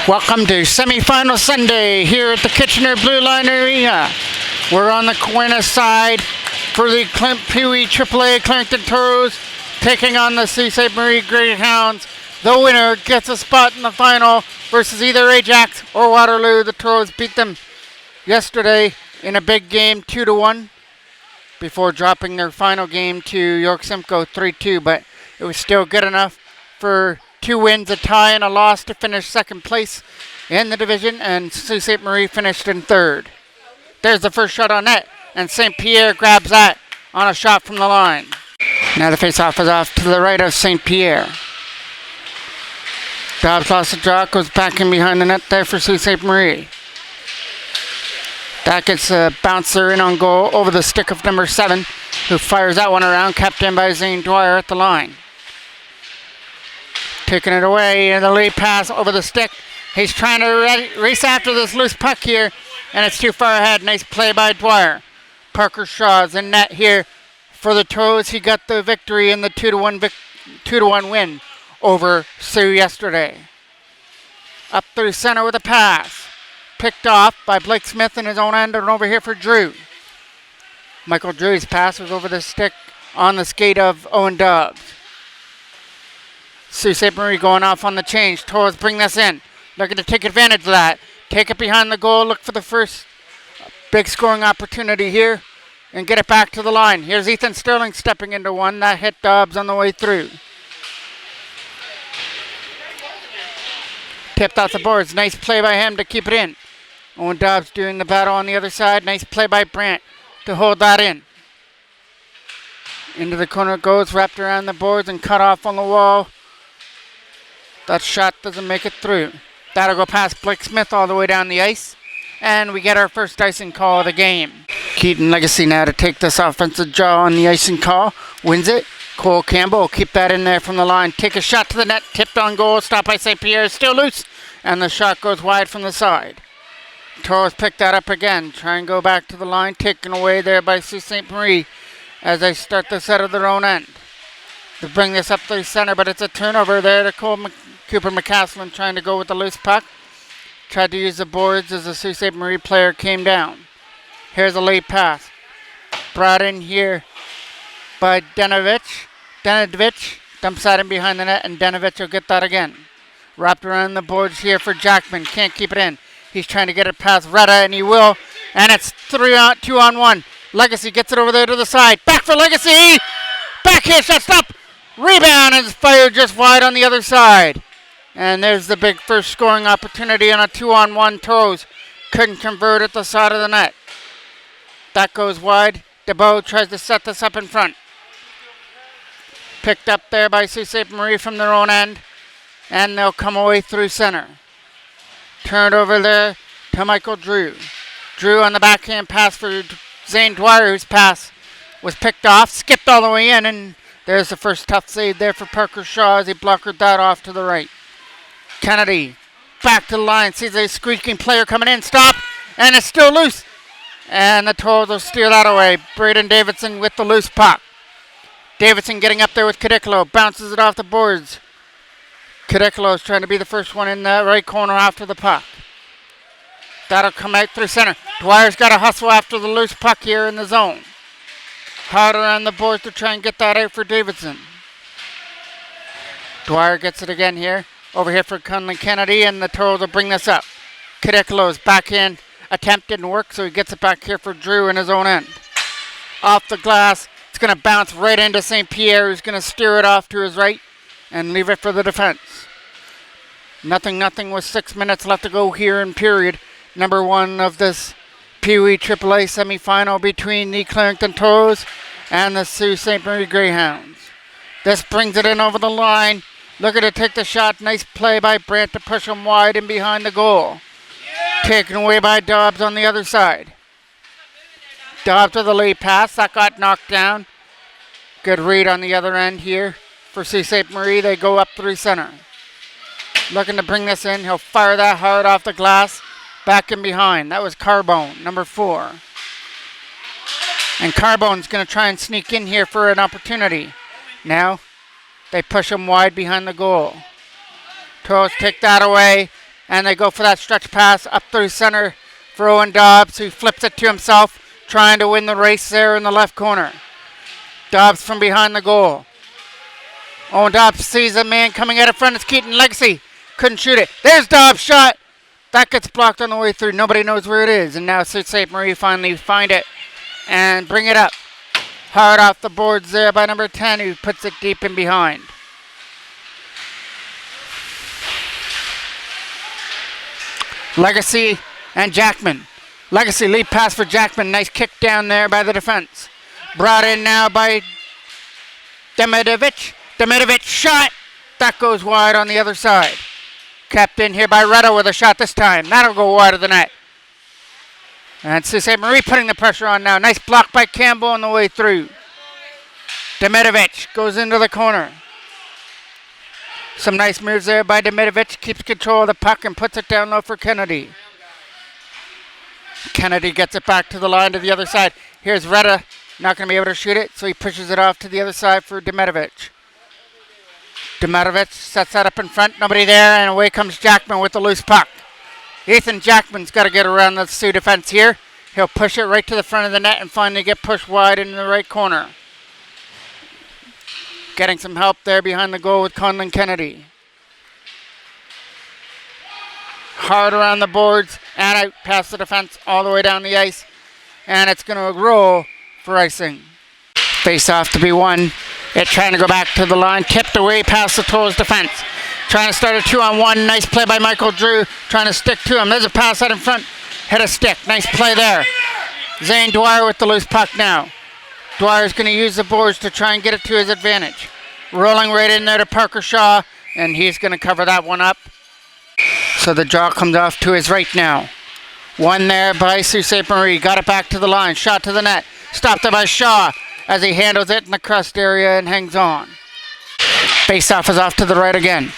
Welcome to semifinal Sunday here at the Kitchener BlueLine Arena. We're on the Corona side for the Pee Wee AAA Clarington Toros taking on the Sault Ste. Marie Greyhounds. The winner gets a spot in the final versus either Ajax or Waterloo. The Toros beat them yesterday in a big game 2-1 before dropping their final game to York Simcoe 3-2, but it was still good enough for 2 wins, a tie, and a loss to finish second place in the division, and Sault Ste. Marie finished in third. There's the first shot on net, and St. Pierre grabs that on a shot from the line. Now the face-off is off to the right of St. Pierre. Dobbs lost the draw, goes back in behind the net there for Sault Ste. Marie. That gets a bouncer in on goal over the stick of number 7, who fires that one around, kept in by Zane Dwyer at the line. Taking it away in the lead pass over the stick. He's trying to race after this loose puck here, and it's too far ahead. Nice play by Dwyer. Parker Shaw's in net here for the Toros. He got the victory in the 2-1 win over Sioux yesterday. Up through center with a pass. Picked off by Blake Smith in his own end and over here for Drew. Michael Drew's pass was over the stick on the skate of Owen Dobbs. Sault Ste. Marie going off on the change. Toros bring this in. Looking to take advantage of that. Take it behind the goal. Look for the first big scoring opportunity here and get it back to the line. Here's Ethan Sterling stepping into one. That hit Dobbs on the way through. Tipped off the boards. Nice play by him to keep it in. Owen Dobbs doing the battle on the other side. Nice play by Brandt to hold that in. Into the corner it goes. Wrapped around the boards and cut off on the wall. That shot doesn't make it through. That'll go past Blake Smith all the way down the ice. And we get our first icing call of the game. Keaton Legacy now to take this offensive draw on the icing call. Wins it. Cole Campbell will keep that in there from the line. Take a shot to the net. Tipped on goal. Stopped by St. Pierre. Still loose. And the shot goes wide from the side. Toros pick that up again. Try and go back to the line. Taken away there by Sault Ste. Marie as they start this out of their own end. To bring this up through center, but it's a turnover there to Cooper McCaslin trying to go with the loose puck. Tried to use the boards as the Sault Ste. Marie player came down. Here's a late pass. Brought in here by Denovich. Dumps that in behind the net, and Denovich will get that again. Wrapped around the boards here for Jackman. Can't keep it in. He's trying to get it past Retta, and he will. And it's 2-on-1. Legacy gets it over there to the side. Back for Legacy! Back here, shot stop! Rebound is fired just wide on the other side. And there's the big first scoring opportunity on a 2-on-1. Toros couldn't convert at the side of the net. That goes wide. DeBow tries to set this up in front. Picked up there by Sault Ste. Marie from their own end. And they'll come away through center. Turned over there to Michael Drew. Drew on the backhand pass for Zane Dwyer, whose pass was picked off. Skipped all the way in, and there's the first tough save there for Parker Shaw as he blockered that off to the right. Kennedy back to the line. Sees a squeaking player coming in. Stop. And it's still loose. And the Toros will steer that away. Braden Davidson with the loose puck. Davidson getting up there with Cadicolo. Bounces it off the boards. Cadicolo is trying to be the first one in the right corner after the puck. That'll come out through center. Dwyer's got to hustle after the loose puck here in the zone. Hard around the boards to try and get that out for Davidson. Dwyer gets it again here. Over here for Conley Kennedy, and the Toros will bring this up. Cadicolo's backhand attempt didn't work, so he gets it back here for Drew in his own end. Off the glass. It's going to bounce right into St. Pierre, who's going to steer it off to his right and leave it for the defense. 0-0 with 6 minutes left to go here in period number 1 of this Pee Wee AAA semifinal between the Clarington Toros and the Sault Ste. Marie Greyhounds. This brings it in over the line. Looking to take the shot. Nice play by Brandt to push him wide in behind the goal. Taken away by Dobbs on the other side. Dobbs with a late pass. That got knocked down. Good read on the other end here for Sault Ste. Marie. They go up through center. Looking to bring this in. He'll fire that hard off the glass. Back in behind. That was Carbone, number 4. And Carbone's going to try and sneak in here for an opportunity. Now, they push him wide behind the goal. Toros take that away. And they go for that stretch pass up through center for Owen Dobbs, who flips it to himself, trying to win the race there in the left corner. Dobbs from behind the goal. Owen Dobbs sees a man coming out in front. It's Keaton Legacy. Couldn't shoot it. There's Dobbs' shot. That gets blocked on the way through. Nobody knows where it is. And now Sault Ste. Marie finally find it and bring it up. Hard off the boards there by number 10, who puts it deep in behind. Legacy and Jackman. Legacy lead pass for Jackman. Nice kick down there by the defense. Brought in now by Demidovic. Demidovic shot. That goes wide on the other side. Kept in here by Retta with a shot this time. That'll go wide of the net. And Sault Ste. Marie putting the pressure on now. Nice block by Campbell on the way through. Demidovic goes into the corner. Some nice moves there by Demidovic. Keeps control of the puck and puts it down low for Kennedy. Kennedy gets it back to the line to the other side. Here's Retta. Not going to be able to shoot it, so he pushes it off to the other side for Demidovic. Demidovic sets that up in front. Nobody there, and away comes Jackman with the loose puck. Ethan Jackman's got to get around the Sioux defense here. He'll push it right to the front of the net and finally get pushed wide into the right corner. Getting some help there behind the goal with Conlon Kennedy. Hard around the boards and out past the defense all the way down the ice. And it's going to roll for icing. Face off to be won. It's trying to go back to the line. Tipped away past the Toros defense. Trying to start a 2-on-1. Nice play by Michael Drew. Trying to stick to him. There's a pass out in front. Hit a stick. Nice play there. Zane Dwyer with the loose puck now. Dwyer's going to use the boards to try and get it to his advantage. Rolling right in there to Parker Shaw. And he's going to cover that one up. So the draw comes off to his right now. One there by Sault Ste. Marie. Got it back to the line. Shot to the net. Stopped there by Shaw as he handles it in the crust area and hangs on. Face-off is off to the right again.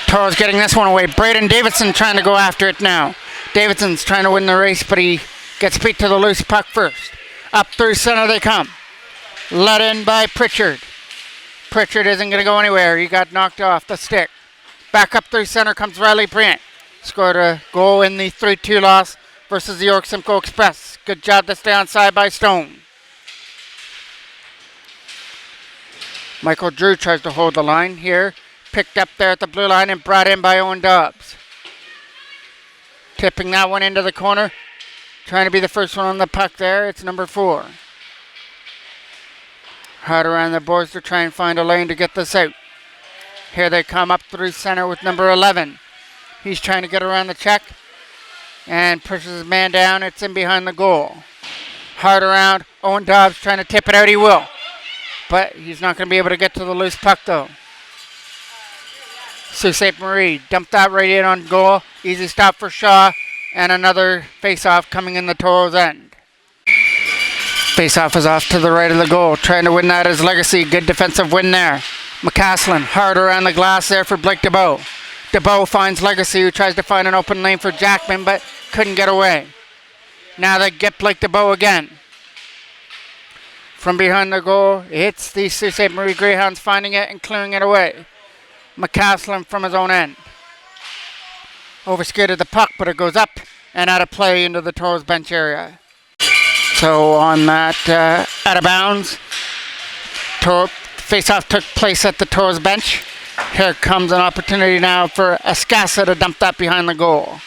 Toro's getting this one away. Braden Davidson trying to go after it now. Davidson's trying to win the race, but he gets beat to the loose puck first. Up through center they come. Let in by Pritchard. Pritchard isn't going to go anywhere. He got knocked off the stick. Back up through center comes Riley Brandt. Scored a goal in the 3-2 loss versus the York Simcoe Express. Good job to stay onside by Stone. Michael Drew tries to hold the line here. Picked up there at the blue line and brought in by Owen Dobbs. Tipping that one into the corner. Trying to be the first one on the puck there. It's number 4. Hard around the boards to try and find a lane to get this out. Here they come up through center with number 11. He's trying to get around the check and pushes his man down. It's in behind the goal. Hard around. Owen Dobbs trying to tip it out. He will. But he's not going to be able to get to the loose puck, though. Sault Ste. Marie dumped that right in on goal. Easy stop for Shaw. And another face-off coming in the Toros' end. Face-off is off to the right of the goal. Trying to win that as Legacy. Good defensive win there. McCaslin hard around the glass there for Blake DeBow. DeBow finds Legacy, who tries to find an open lane for Jackman, but couldn't get away. Now they get Blake DeBow again. From behind the goal, it's the Sault Ste. Marie Greyhounds finding it and clearing it away. McCaslin from his own end. Overskated the puck, but it goes up and out of play into the Toros bench area. So on that, out of bounds, face-off took place at the Toros bench. Here comes an opportunity now for Escassa to dump that behind the goal.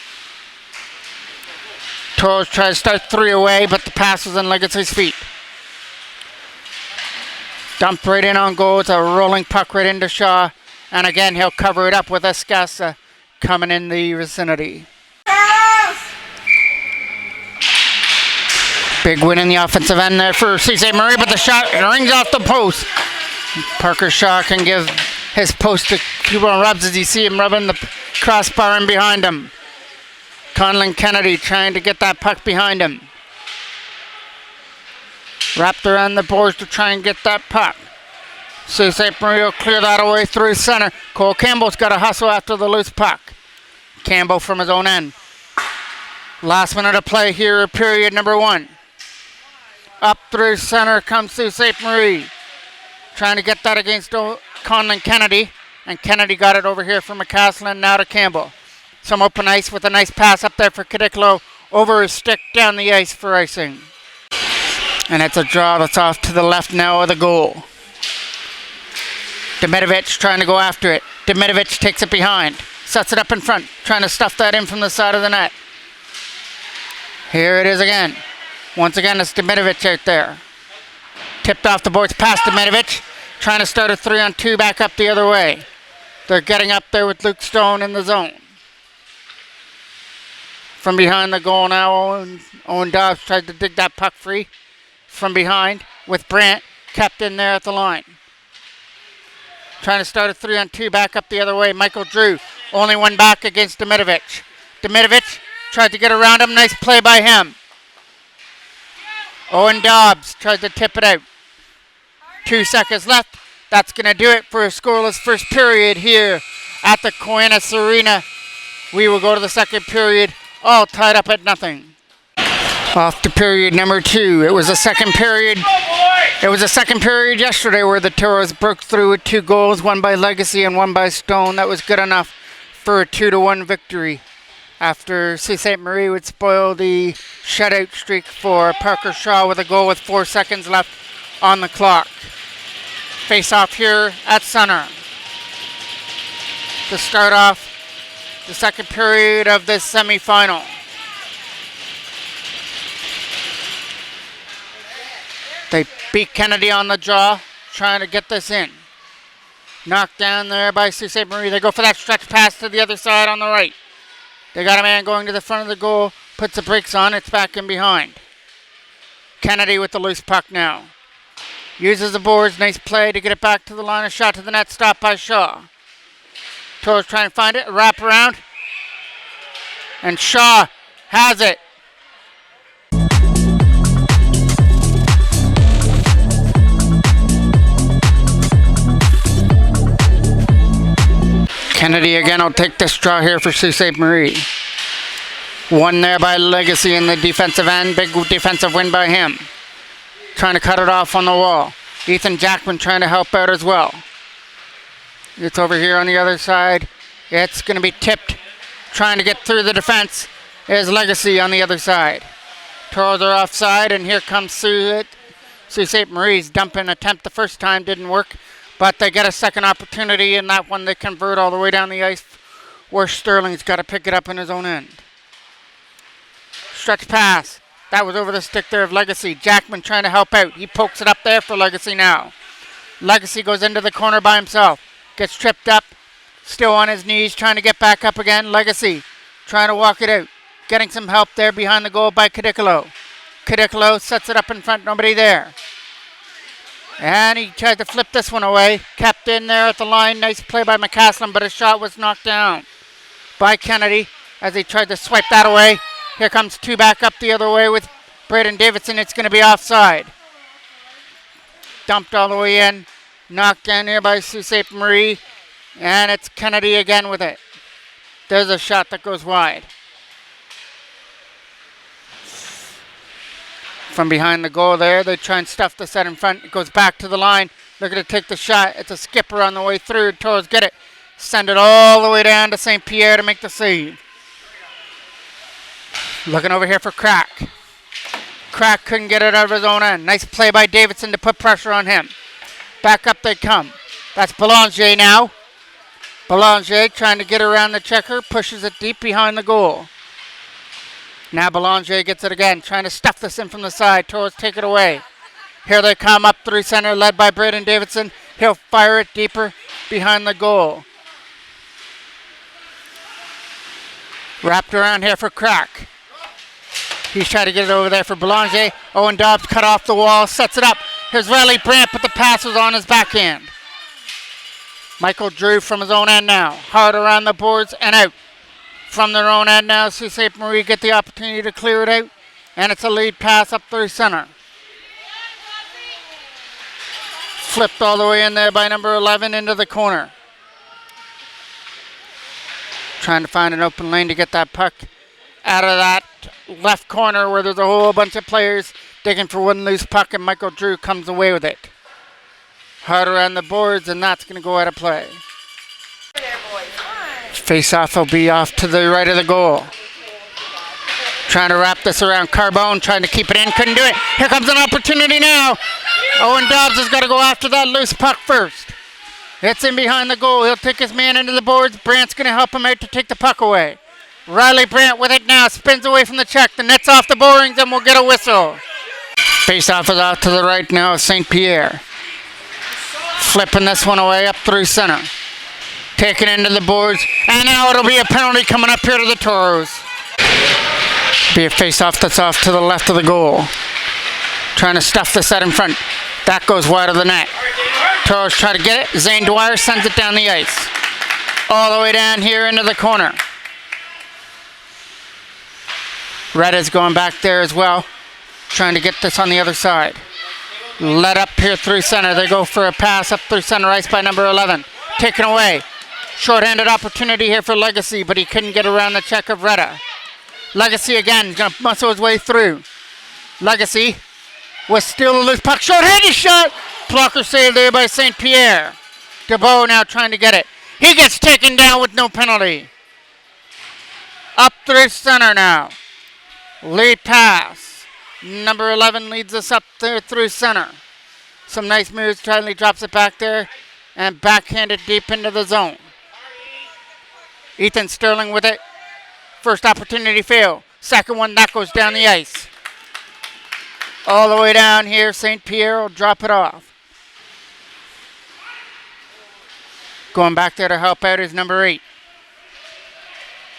Toros try to start 3 away, but the pass was in Legacy's feet. Dumped right in on goal. It's a rolling puck right into Shaw. And again, he'll cover it up with Escassa coming in the vicinity. Big win in the offensive end there for Sault Ste. Marie, but the shot rings off the post. Parker Shaw can give his post to Cuban rubs as you see him rubbing the crossbar in behind him. Conlon Kennedy trying to get that puck behind him. Wrapped around the boards to try and get that puck. Sault Ste. Marie will clear that away through center. Cole Campbell's got to hustle after the loose puck. Campbell from his own end. Last minute of play here, period number 1. Up through center comes Sault Ste. Marie. Trying to get that against Conlon Kennedy. And Kennedy got it over here from McCaslin, now to Campbell. Some open ice with a nice pass up there for Cadicolo. Over his stick down the ice for icing. And it's a draw that's off to the left now of the goal. Dimitrovic trying to go after it. Dimitrovic takes it behind. Sets it up in front. Trying to stuff that in from the side of the net. Here it is again. Once again, it's Dimitrovic out there. Tipped off the boards past Dimitrovic. Trying to start a 3-on-2 back up the other way. They're getting up there with Luke Stone in the zone. From behind the goal now, Owen Dobbs tried to dig that puck free. From behind with Brandt kept in there at the line. Trying to start a 3-on-2 back up the other way. Michael Drew, only one back against Dimitrovic. Dimitrovic tried to get around him. Nice play by him. Owen Dobbs tried to tip it out. 2 seconds left. That's going to do it for a scoreless first period here at the Coenis Arena. We will go to the second period, all tied up at nothing. Off to period number 2. It was a second period. It was a second period yesterday where the Toros broke through with 2 goals, one by Legacy and one by Stone. That was good enough for a 2-1 victory after Sault Ste. Marie would spoil the shutout streak for Parker Shaw with a goal with 4 seconds left on the clock. Face off here at center to start off the second period of this semifinal. They beat Kennedy on the draw, trying to get this in. Knocked down there by Sault Ste. Marie. They go for that stretch pass to the other side on the right. They got a man going to the front of the goal, puts the brakes on, it's back in behind. Kennedy with the loose puck now. Uses the boards, nice play to get it back to the line. A shot to the net, stopped by Shaw. Toros trying to find it, a wrap around. And Shaw has it. Kennedy again will take this draw here for Sault Ste. Marie. One there by Legacy in the defensive end. Big defensive win by him. Trying to cut it off on the wall. Ethan Jackman trying to help out as well. It's over here on the other side. It's going to be tipped. Trying to get through the defense is Legacy on the other side. Toros are offside, and here comes Sault Ste. Marie's dumping attempt the first time. Didn't work. But they get a second opportunity, and that one they convert all the way down the ice where Sterling's got to pick it up in his own end. Stretch pass. That was over the stick there of Legacy. Jackman trying to help out. He pokes it up there for Legacy now. Legacy goes into the corner by himself. Gets tripped up. Still on his knees, trying to get back up again. Legacy trying to walk it out. Getting some help there behind the goal by Cadicolo. Cadicolo sets it up in front. Nobody there. And he tried to flip this one away. Kept in there at the line. Nice play by McCaslin, but his shot was knocked down by Kennedy as he tried to swipe that away. Here comes 2 back up the other way with Braden Davidson. It's going to be offside. Dumped all the way in. Knocked down here by Sault Ste. Marie. And it's Kennedy again with it. There's a shot that goes wide. From behind the goal there, they try and stuff the set in front. It goes back to the line. Looking to take the shot. It's a skipper on the way through. Toros get it. Send it all the way down to St. Pierre to make the save. Looking over here for Crack. Crack couldn't get it out of his own end. Nice play by Davidson to put pressure on him. Back up they come. That's Belanger now. Belanger trying to get around the checker. Pushes it deep behind the goal. Now Belanger gets it again, trying to stuff this in from the side. Toros take it away. Here they come up through center, led by Braden Davidson. He'll fire it deeper behind the goal. Wrapped around here for Crack. He's trying to get it over there for Belanger. Owen Dobbs cut off the wall, sets it up. Here's Riley Brandt, but the pass was on his backhand. Michael Drew from his own end now. Hard around the boards and out. From their own end now, Sault Ste. Marie get the opportunity to clear it out. And it's a lead pass up through center. Flipped all the way in there by number 11 into the corner. Trying to find an open lane to get that puck out of that left corner where there's a whole bunch of players digging for one loose puck, and Michael Drew comes away with it. Hard around the boards, and that's going to go out of play. Face-off will be off to the right of the goal. Trying to wrap this around Carbone, trying to keep it in, couldn't do it. Here comes an opportunity now. Owen Dobbs has got to go after that loose puck first. It's in behind the goal. He'll take his man into the boards. Brandt's going to help him out to take the puck away. Riley Brandt with it now, spins away from the check. The net's off the borings and we'll get a whistle. Face-off is out to the right now of St. Pierre. Flipping this one away up through center. Taking into the boards. And now it'll be a penalty coming up here to the Toros. Be a face-off that's off to the left of the goal. Trying to stuff this out in front. That goes wide of the net. Toros try to get it. Zane Dwyer sends it down the ice. All the way down here into the corner. Retta's going back there as well. Trying to get this on the other side. Let up here through center. They go for a pass up through center ice by number 11. Taken away. Short-handed opportunity here for Legacy, but he couldn't get around the check of Retta. Legacy again, going to muscle his way through. Legacy was still a loose puck. Short-handed shot. Blocker saved there by St. Pierre. DeBow now trying to get it. He gets taken down with no penalty. Up through center now. Lead pass. Number 11 leads us up there through center. Some nice moves. Charlie drops it back there and backhanded deep into the zone. Ethan Sterling with it. First opportunity fail. Second one, that goes down the ice. All the way down here, St. Pierre will drop it off. Going back there to help out is number 8.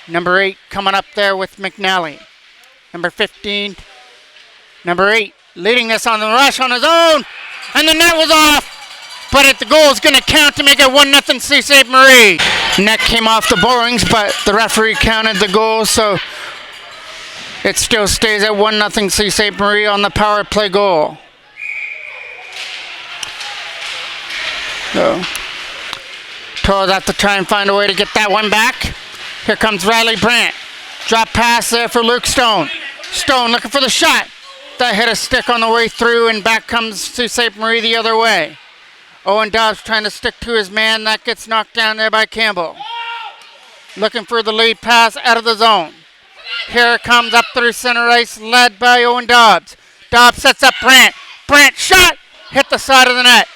Number 8 coming up there with McNally. Number 15. Number 8 leading this on the rush on his own. And the net was off. But the goal is going to count to make it 1-0 Sault Ste. Marie. Net came off the borings, but the referee counted the goal, so it still stays at 1-0 Sault Ste. Marie on the power play goal. So, Toros have to try and find a way to get that one back. Here comes Riley Brandt. Drop pass there for Luke Stone. Stone looking for the shot. That hit a stick on the way through, and back comes Sault Ste. Marie the other way. Owen Dobbs trying to stick to his man. That gets knocked down there by Campbell. Looking for the lead pass out of the zone. Here it comes up through center ice, led by Owen Dobbs. Dobbs sets up Brandt. Brandt shot. Hit the side of the net.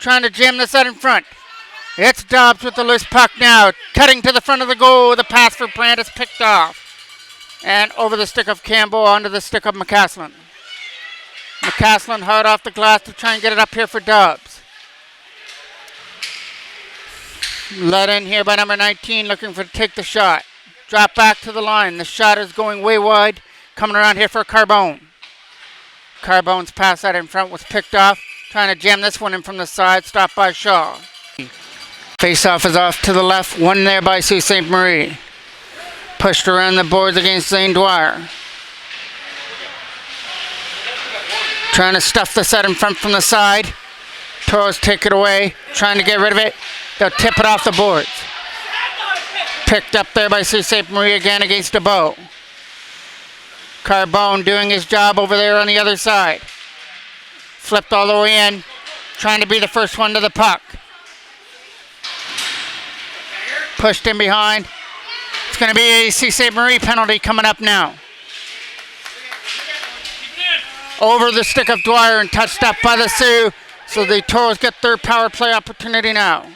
Trying to jam this out in front. It's Dobbs with the loose puck now. Cutting to the front of the goal. The pass for Brandt is picked off. And over the stick of Campbell onto the stick of McCaslin. McCaslin hard off the glass to try and get it up here for Dobbs. Let in here by number 19, looking for to take the shot. Drop back to the line. The shot is going way wide. Coming around here for Carbone. Carbone's pass out in front was picked off. Trying to jam this one in from the side. Stopped by Shaw. Face-off is off to the left. One there by Sault Ste. Marie. Pushed around the boards against Zane Dwyer. Trying to stuff this out in front from the side. Toros take it away. Trying to get rid of it. They'll tip it off the boards. Picked up there by Sault Ste. Marie again against DeBow. Carbone doing his job over there on the other side. Flipped all the way in. Trying to be the first one to the puck. Pushed in behind. It's going to be a Sault Ste. Marie penalty coming up now. Over the stick of Dwyer and touched up by the Sioux. So the Toros get their power play opportunity now.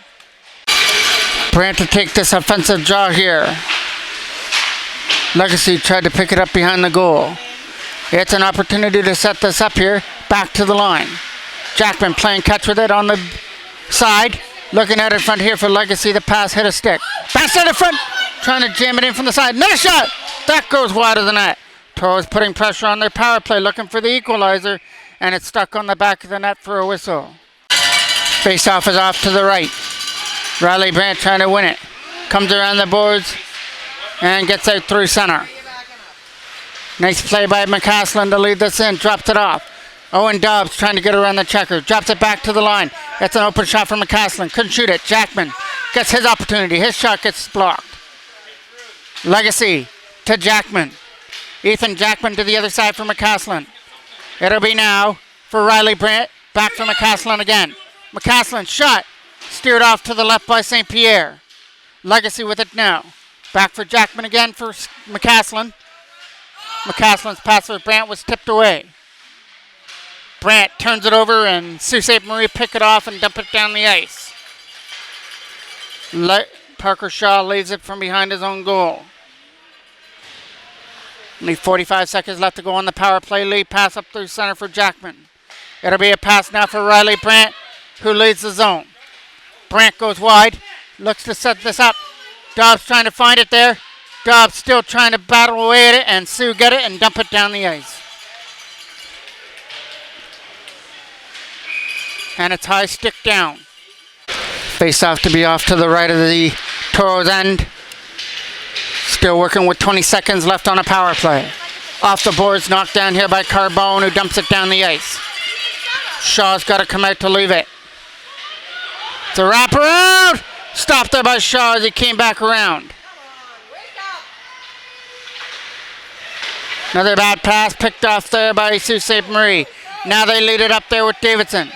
Brandt to take this offensive draw here. Legacy tried to pick it up behind the goal. It's an opportunity to set this up here. Back to the line. Jackman playing catch with it on the side. Looking at it front here for Legacy. The pass hit a stick. Pass to the front. Trying to jam it in from the side. Another shot. That goes wide of the net. Toros putting pressure on their power play. Looking for the equalizer. And it's stuck on the back of the net for a whistle. Face-off is off to the right. Riley Brandt trying to win it. Comes around the boards and gets out through center. Nice play by McCaslin to lead this in. Dropped it off. Owen Dobbs trying to get around the checker. Drops it back to the line. That's an open shot from McCaslin. Couldn't shoot it. Jackman gets his opportunity. His shot gets blocked. Legacy to Jackman. Ethan Jackman to the other side for McCaslin. It'll be now for Riley Brandt. Back for McCaslin again. McCaslin shot. Steered off to the left by St. Pierre. Legacy with it now. Back for Jackman again for McCaslin. McCaslin's pass for Brandt was tipped away. Brandt turns it over and Sault Ste. Marie pick it off and dump it down the ice. Parker Shaw leaves it from behind his own goal. Only 45 seconds left to go on the power play lead. Pass up through center for Jackman. It'll be a pass now for Riley Brandt, who leads the zone. Brandt goes wide, looks to set this up. Dobbs trying to find it there. Dobbs still trying to battle away at it, and Sue get it and dump it down the ice. And it's high stick down. Face off to be off to the right of the Toros end. Still working with 20 seconds left on a power play. Off the boards, knocked down here by Carbone, who dumps it down the ice. Shaw's got to come out to leave it. It's a wraparound. Stopped there by Shaw as he came back around. Another bad pass picked off there by Sault Ste. Marie. Now they lead it up there with Davidson.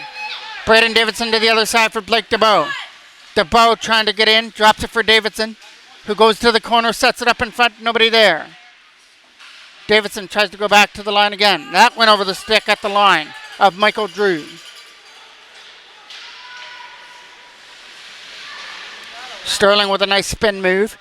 Braden Davidson to the other side for Blake DeBow. DeBow trying to get in, drops it for Davidson, who goes to the corner, sets it up in front, nobody there. Davidson tries to go back to the line again. That went over the stick at the line of Michael Drew. Sterling with a nice spin move.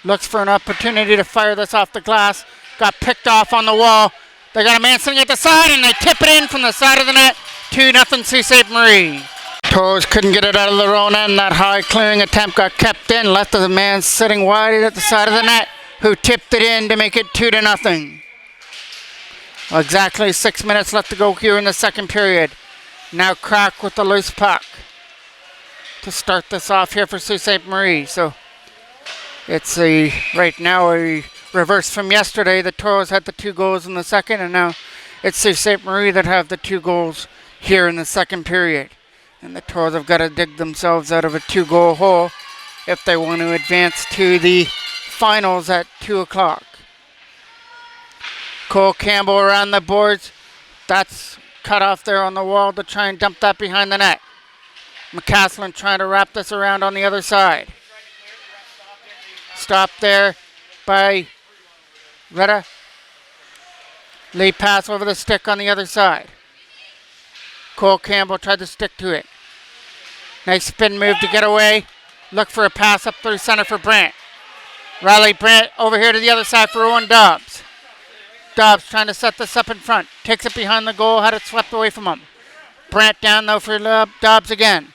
Looks for an opportunity to fire this off the glass. Got picked off on the wall. They got a man sitting at the side and they tip it in from the side of the net. 2-0 Sault Ste. Marie. Toros couldn't get it out of their own end. That high clearing attempt got kept in. Left of the man sitting wide at the side of the net, who tipped it in to make it 2-0. Exactly 6 minutes left to go here in the second period. Now Crack with the loose puck to start this off here for Sault Ste. Marie. So it's right now a reverse from yesterday. The Toros had the 2 goals in the second, and now it's Sault Ste. Marie that have the 2 goals here in the second period. And the Toros have got to dig themselves out of a 2-goal hole if they want to advance to the finals at 2 o'clock. Cole Campbell around the boards. That's cut off there on the wall to try and dump that behind the net. McCaslin trying to wrap this around on the other side. Stopped there by Retta. Lead pass over the stick on the other side. Cole Campbell tried to stick to it. Nice spin move to get away. Look for a pass up through center for Brandt. Riley Brandt over here to the other side for Owen Dobbs. Dobbs trying to set this up in front. Takes it behind the goal, had it swept away from him. Brandt down though for Dobbs again.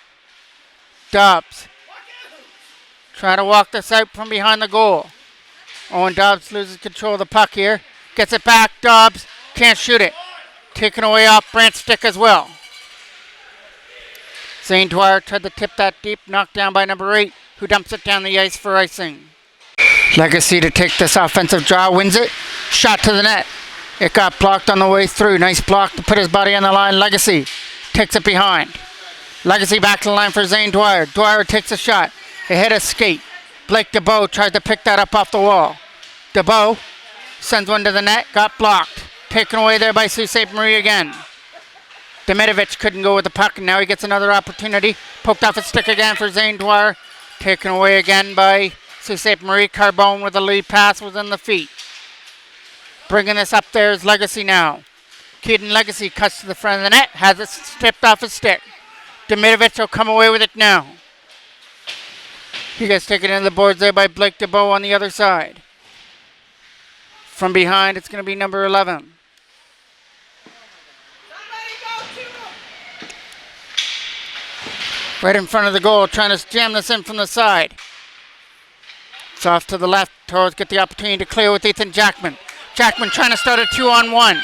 Dobbs trying to walk this out from behind the goal. Owen Dobbs loses control of the puck here. Gets it back. Dobbs can't shoot it. Taken away off Brandt's stick as well. Zane Dwyer tried to tip that deep. Knocked down by number 8, who dumps it down the ice for icing. Legacy to take this offensive draw. Wins it. Shot to the net. It got blocked on the way through. Nice block to put his body on the line. Legacy takes it behind. Legacy back to the line for Zane Dwyer. Dwyer takes a shot. It hit a skate. Blake DeBow tried to pick that up off the wall. DeBow sends one to the net. Got blocked. Taken away there by Sault Ste. Marie again. Demitovich couldn't go with the puck, and now he gets another opportunity. Poked off his stick again for Zane Dwyer. Taken away again by Sault Ste. Marie. Carbone with a lead pass within the feet. Bringing this up there is Legacy now. Keaton Legacy cuts to the front of the net. Has it stripped off his stick. Demitovich will come away with it now. He gets taken into the boards there by Blake DeBow on the other side. From behind, it's going to be number 11. Right in front of the goal, trying to jam this in from the side. It's off to the left. Toros get the opportunity to clear with Ethan Jackman. Jackman trying to start a 2-on-1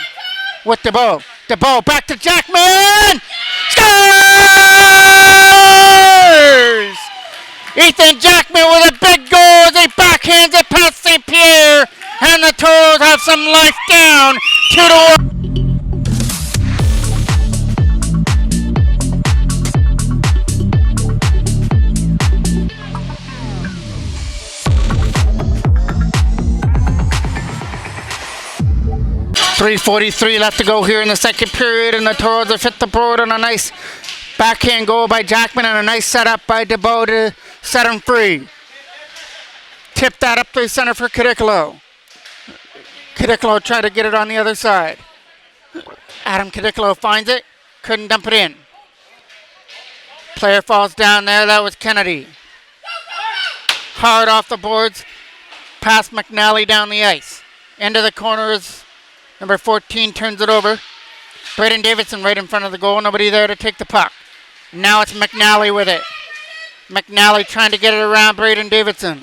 with DeBow. DeBow back to Jackman! Scores! Ethan Jackman with a big goal as he backhands it past St. Pierre. And the Toros have some life down. 2-1. 3:43 left to go here in the second period, and the Toros have hit the board on a nice backhand goal by Jackman and a nice setup by DeBow to set him free. Tip that up through center for Cadicolo. Cadicolo tried to get it on the other side. Adam Cadicolo finds it. Couldn't dump it in. Player falls down there. That was Kennedy. Hard off the boards. Past McNally down the ice. Into the corner is number 14. Turns it over. Braden Davidson right in front of the goal. Nobody there to take the puck. Now it's McNally with it. McNally trying to get it around Braden Davidson.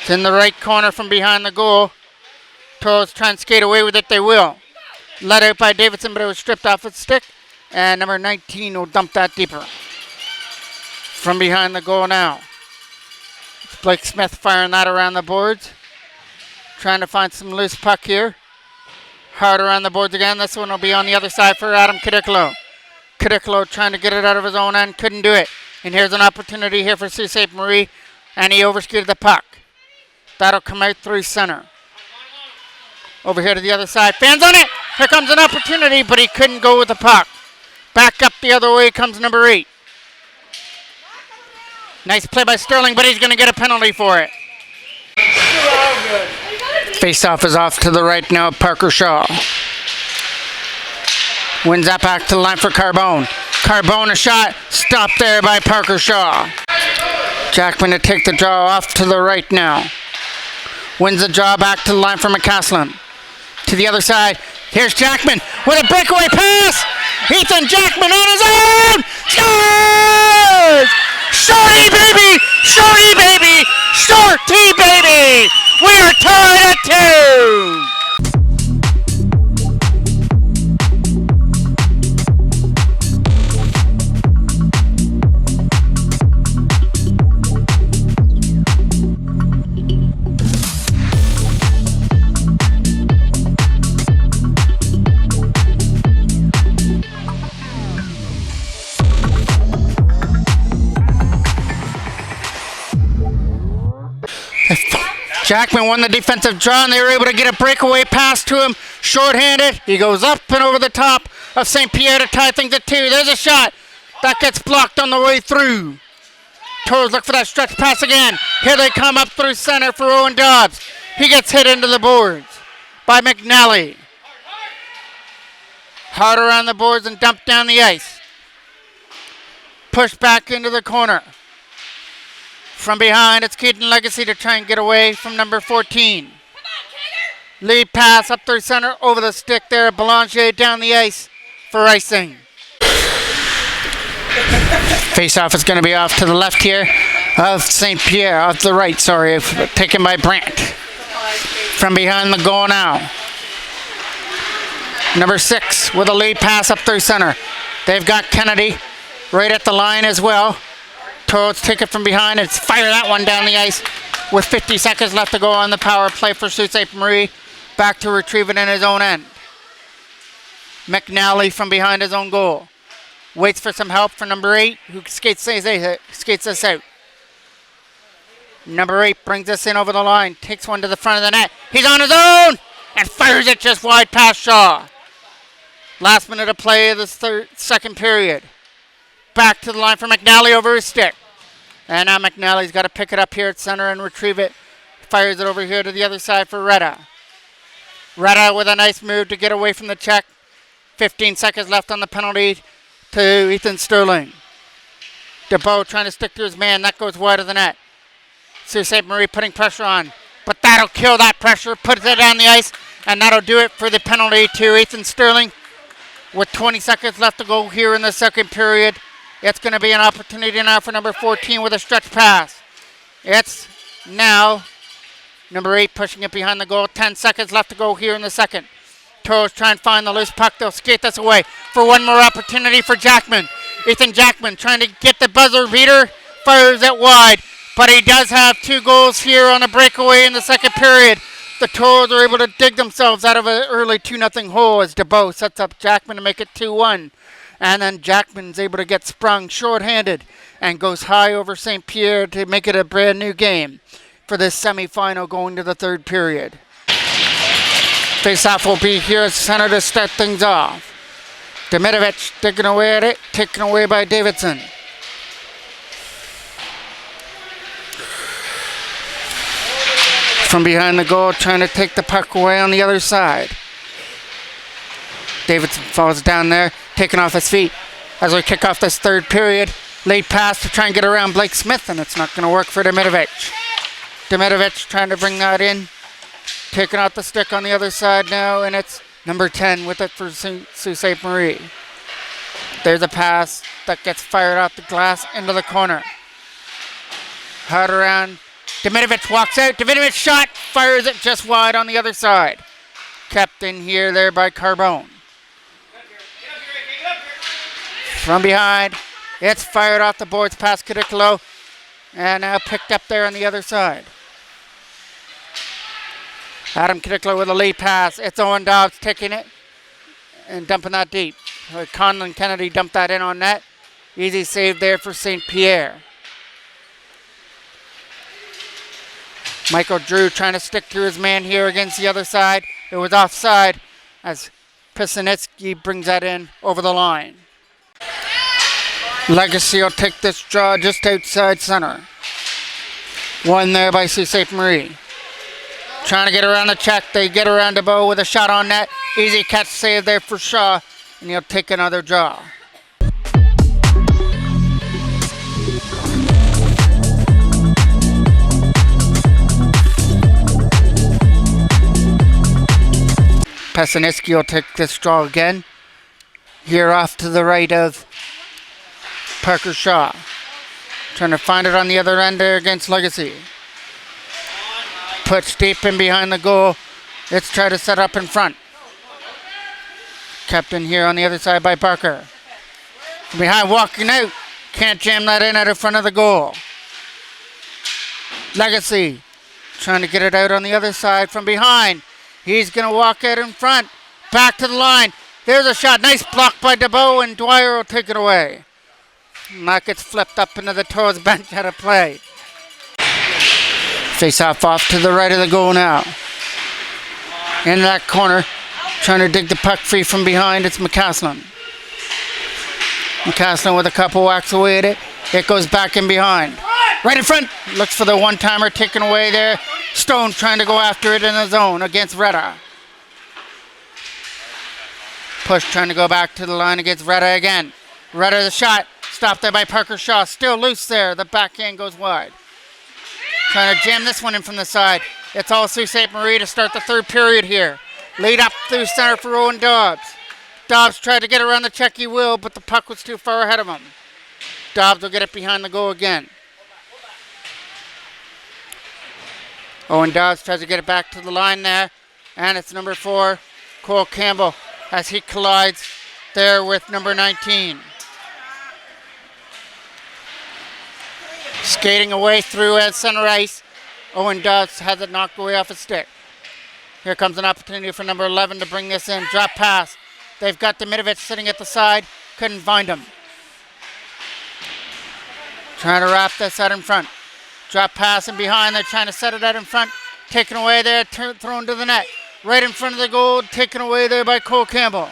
It's in the right corner from behind the goal. Toros trying to skate away with it. They will. Let out by Davidson, but it was stripped off its stick. And number 19 will dump that deeper. From behind the goal now. It's Blake Smith firing that around the boards. Trying to find some loose puck here. Hard around the boards again. This one will be on the other side for Adam Cadicolo. Cadicolo trying to get it out of his own end. Couldn't do it. And here's an opportunity here for Sault Ste. Marie. And he overskated the puck. That'll come out through center. Over here to the other side. Fans on it. Here comes an opportunity, but he couldn't go with the puck. Back up the other way comes number 8. Nice play by Sterling, but he's going to get a penalty for it. Face-off is off to the right now. Parker Shaw. Wins that back to the line for Carbone. Carbone a shot. Stopped there by Parker Shaw. Jackman to take the draw off to the right now. Wins the draw back to the line for McCaslin. To the other side. Here's Jackman with a breakaway pass. Ethan Jackman on his own. Scores! Shorty baby! Shorty baby! Shorty baby! We are tied at 2. Jackman won the defensive draw, and they were able to get a breakaway pass to him. Short-handed. He goes up and over the top of St. Pierre to tie things at 2. There's a shot. That gets blocked on the way through. Toros look for that stretch pass again. Here they come up through center for Owen Dobbs. He gets hit into the boards by McNally. Hard around the boards and dumped down the ice. Pushed back into the corner. From behind, it's Keaton Legacy to try and get away from number 14. Lead pass up through center, over the stick there. Belanger down the ice for icing. Face-off is going to be off to the left here of St. Pierre, off the right, sorry, taken by Brandt. From behind the goal now. Number 6 with a lead pass up through center. They've got Kennedy right at the line as well. Toros take it from behind and fire that one down the ice with 50 seconds left to go on the power play for Sault Ste. Marie. Back to retrieve it in his own end. McNally from behind his own goal. Waits for some help for number 8, who skates us out. Number 8 brings us in over the line. Takes one to the front of the net. He's on his own! And fires it just wide past Shaw. Last minute of play of the second period. Back to the line for McNally over his stick. And now McNally's got to pick it up here at center and retrieve it. Fires it over here to the other side for Retta. Retta with a nice move to get away from the check. 15 seconds left on the penalty to Ethan Sterling. DeBow trying to stick to his man. That goes wide of the net. Sault Ste. Marie putting pressure on. But that'll kill that pressure. Puts it on the ice. And that'll do it for the penalty to Ethan Sterling. With 20 seconds left to go here in the second period. It's going to be an opportunity now for number 14 with a stretch pass. It's now number 8 pushing it behind the goal. 10 seconds left to go here in the second. Toros try and find the loose puck. They'll skate this away for one more opportunity for Jackman. Ethan Jackman trying to get the buzzer beater. Fires it wide. But he does have 2 goals here on a breakaway in the second period. The Toros are able to dig themselves out of an early 2-0 hole as DeBow sets up Jackman to make it 2-1. And then Jackman's able to get sprung short-handed and goes high over St. Pierre to make it a brand new game for this semifinal going to the third period. Face-off will be here at center to start things off. Demitrovic digging away at it, taken away by Davidson. From behind the goal, trying to take the puck away on the other side. Davidson falls down there, taking off his feet. As we kick off this third period, late pass to try and get around Blake Smith, and it's not going to work for Dimitrovic. Dimitrovic trying to bring that in, taking out the stick on the other side now, and it's number 10 with it for Sault Ste. Marie. There's a pass that gets fired off the glass into the corner. Hard around. Dimitrovic walks out. Dimitrovic shot, fires it just wide on the other side. Kept in here there by Carbone. From behind, it's fired off the boards past Cadicolo, and now picked up there on the other side. Adam Cadicolo with a lead pass. It's Owen Dobbs taking it and dumping that deep. Conlon Kennedy dumped that in on net. Easy save there for St. Pierre. Michael Drew trying to stick through his man here against the other side. It was offside as Pisanitsky brings that in over the line. Legacy will take this draw just outside center. One there by Sault Ste. Marie. Trying to get around the check. They get around DeBow with a shot on net. Easy catch save there for Shaw. And he'll take another draw. Pisanitsky will take this draw again. Here off to the right of Parker Shaw. Trying to find it on the other end there against Legacy. Puts deep in behind the goal. Let's try to set up in front. Kept in here on the other side by Parker. From behind, walking out. Can't jam that in out of front of the goal. Legacy trying to get it out on the other side from behind. He's going to walk out in front. Back to the line. There's a shot. Nice block by DeBow, and Dwyer will take it away. And that gets flipped up into the toes bench out of play. Face off to the right of the goal now. In that corner, trying to dig the puck free from behind, it's McCaslin. McCaslin with a couple whacks away at it. It goes back in behind. Right in front. Looks for the one-timer taken away there. Stone trying to go after it in the zone against Retta. Push trying to go back to the line against Retta again. Retta the shot. Stopped there by Parker Shaw. Still loose there. The backhand goes wide. Trying to jam this one in from the side. It's all Sault Ste. Marie to start the third period here. Lead up through center for Owen Dobbs. Dobbs tried to get around the check, he will, but the puck was too far ahead of him. Dobbs will get it behind the goal again. Owen Dobbs tries to get it back to the line there. And it's number 4, Cole Campbell, as he collides there with number 19. Skating away through at center ice. Owen Dobbs has it knocked away off his stick. Here comes an opportunity for number 11 to bring this in. Drop pass. They've got Dimitrovic sitting at the side. Couldn't find him. Trying to wrap this out in front. Drop pass in behind. They're trying to set it out in front. Taken away there. Thrown to the net. Right in front of the goal. Taken away there by Cole Campbell.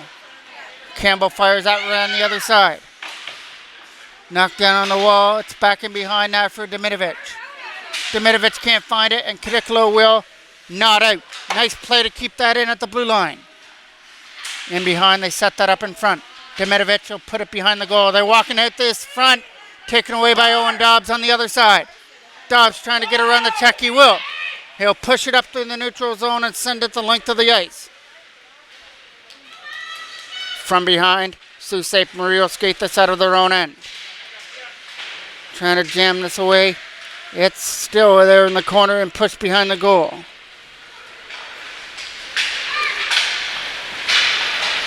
Campbell fires out right on the other side. Knocked down on the wall. It's back in behind now for Dimitrovic. Dimitrovic can't find it, and Cadicolo will not out. Nice play to keep that in at the blue line. In behind, they set that up in front. Dimitrovic will put it behind the goal. They're walking out this front. Taken away by Owen Dobbs on the other side. Dobbs trying to get around the check. He will. He'll push it up through the neutral zone and send it the length of the ice. From behind, Sault Ste. Marie will skate this out of their own end. Trying to jam this away. It's still there in the corner and pushed behind the goal.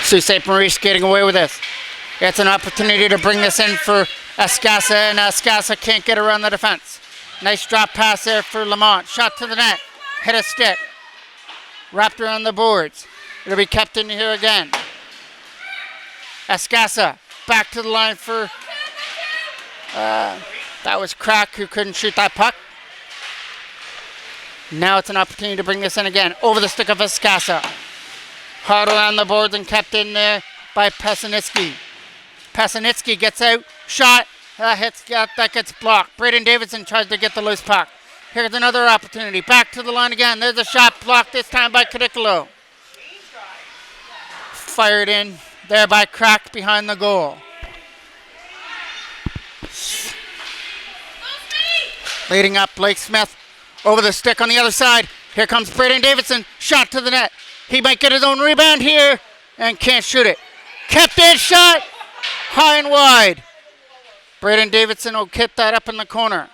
Sault Ste. Marie skating away with this. It's an opportunity to bring this in for Escassa, and Escassa can't get around the defense. Nice drop pass there for Lamont. Shot to the net. Hit a stick. Wrapped around the boards. It'll be kept in here again. Escassa back to the line for... that was Crack who couldn't shoot that puck. Now it's an opportunity to bring this in again. Over the stick of Escassa. Hard around the boards and kept in there by Pisanitsky. Pisanitsky gets out. Shot. That gets blocked. Braden Davidson tries to get the loose puck. Here's another opportunity. Back to the line again. There's a shot blocked this time by Cadicolo. Fired in there by Crack behind the goal. Leading up, Blake Smith over the stick on the other side. Here comes Braden Davidson. Shot to the net. He might get his own rebound here and can't shoot it. Kept it shot high and wide. Braden Davidson will keep that up in the corner.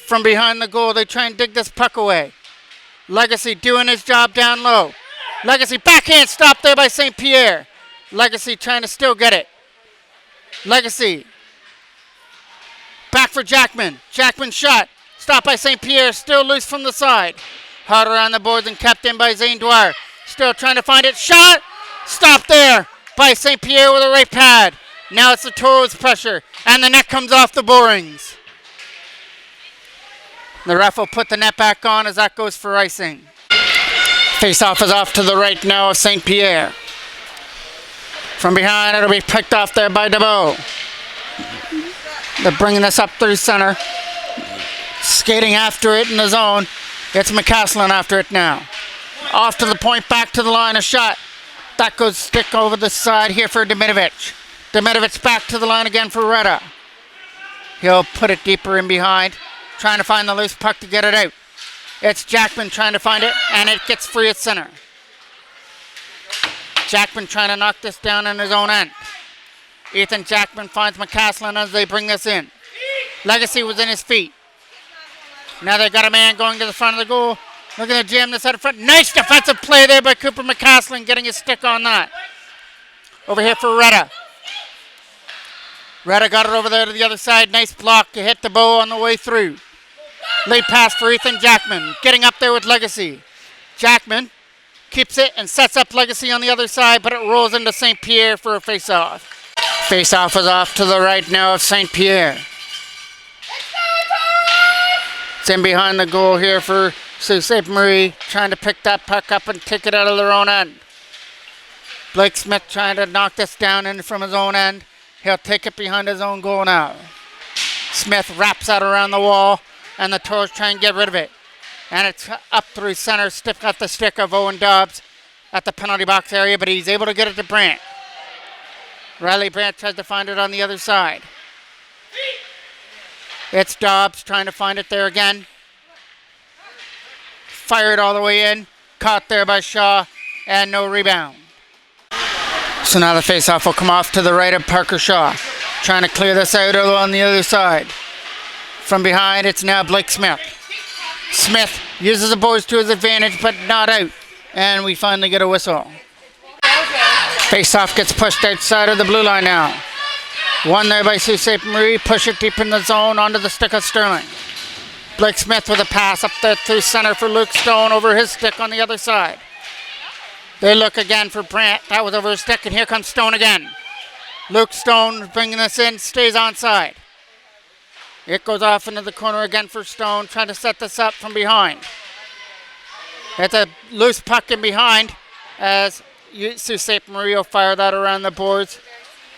From behind the goal, they try and dig this puck away. Legacy doing his job down low. Legacy backhand stopped there by St. Pierre. Legacy trying to still get it. Legacy. Back for Jackman. Jackman shot. Stopped by St. Pierre. Still loose from the side. Hard around the boards and kept in by Zane Dwyer. Still trying to find it. Shot. Stopped there by St. Pierre with a right pad. Now it's the Toros pressure. And the net comes off the borings. The ref will put the net back on as that goes for icing. Face-off is off to the right now of St. Pierre. From behind, it'll be picked off there by DeBow. They're bringing this up through center. Skating after it in the zone. It's McCaslin after it now. Off to the point, back to the line, a shot. That goes stick over the side here for Dimitrovic. Dimitrovic back to the line again for Retta. He'll put it deeper in behind. Trying to find the loose puck to get it out. It's Jackman trying to find it, and it gets free at center. Jackman trying to knock this down in his own end. Ethan Jackman finds McCaslin as they bring this in. Legacy was in his feet. Now they got a man going to the front of the goal. Looking to jam this out of front. Nice defensive play there by Cooper McCaslin, getting his stick on that. Over here for Retta. Retta got it over there to the other side. Nice block to hit the bow on the way through. Late pass for Ethan Jackman. Getting up there with Legacy. Jackman keeps it and sets up Legacy on the other side, but it rolls into St. Pierre for a face-off. Face-off is off to the right now of St. Pierre. It's in behind the goal here for Sault Ste. Marie, trying to pick that puck up and take it out of their own end. Blake Smith trying to knock this down in from his own end. He'll take it behind his own goal now. Smith wraps out around the wall, and the Toros try and get rid of it. And it's up through center, stiff at the stick of Owen Dobbs at the penalty box area, but he's able to get it to Brandt. Riley Brandt tries to find it on the other side. It's Dobbs trying to find it there again. Fired all the way in. Caught there by Shaw, and no rebound. So now the faceoff will come off to the right of Parker Shaw. Trying to clear this out on the other side. From behind, it's now Blake Smith. Smith uses the boards to his advantage, but not out. And we finally get a whistle. Faceoff gets pushed outside of the blue line now. One there by Sault Ste. Marie. Push it deep in the zone onto the stick of Sterling. Blake Smith with a pass up there through center for Luke Stone over his stick on the other side. They look again for Brandt. That was over his stick, and here comes Stone again. Luke Stone bringing this in, stays onside. It goes off into the corner again for Stone, trying to set this up from behind. It's a loose puck in behind as Sault Ste. Marie will fire that around the boards.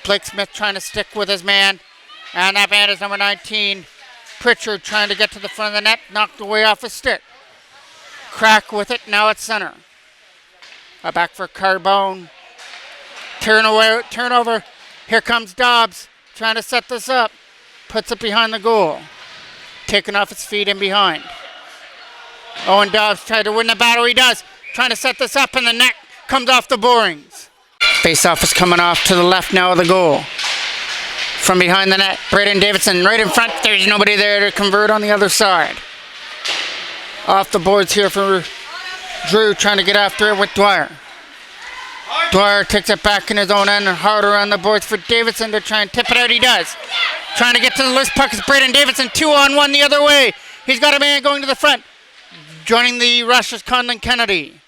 Blake Smith trying to stick with his man. And that man is number 19. Pritchard trying to get to the front of the net, knocked away off his stick. Crack with it, now at center. Back for Carbone. Turnover. Here comes Dobbs trying to set this up. Puts it behind the goal. Taking off his feet in behind. Owen Dobbs tried to win the battle. He does. Trying to set this up, and the net comes off the borings. Face-off is coming off to the left now of the goal. From behind the net, Braden Davidson right in front. There's nobody there to convert on the other side. Off the boards here for Drew, trying to get after it with Dwyer. Dwyer takes it back in his own end and hard around the boards for Davidson to try and tip it out. He does. Trying to get to the loose puck is Braden Davidson. 2-on-1 the other way. He's got a man going to the front. Joining the rush is Conlon Kennedy.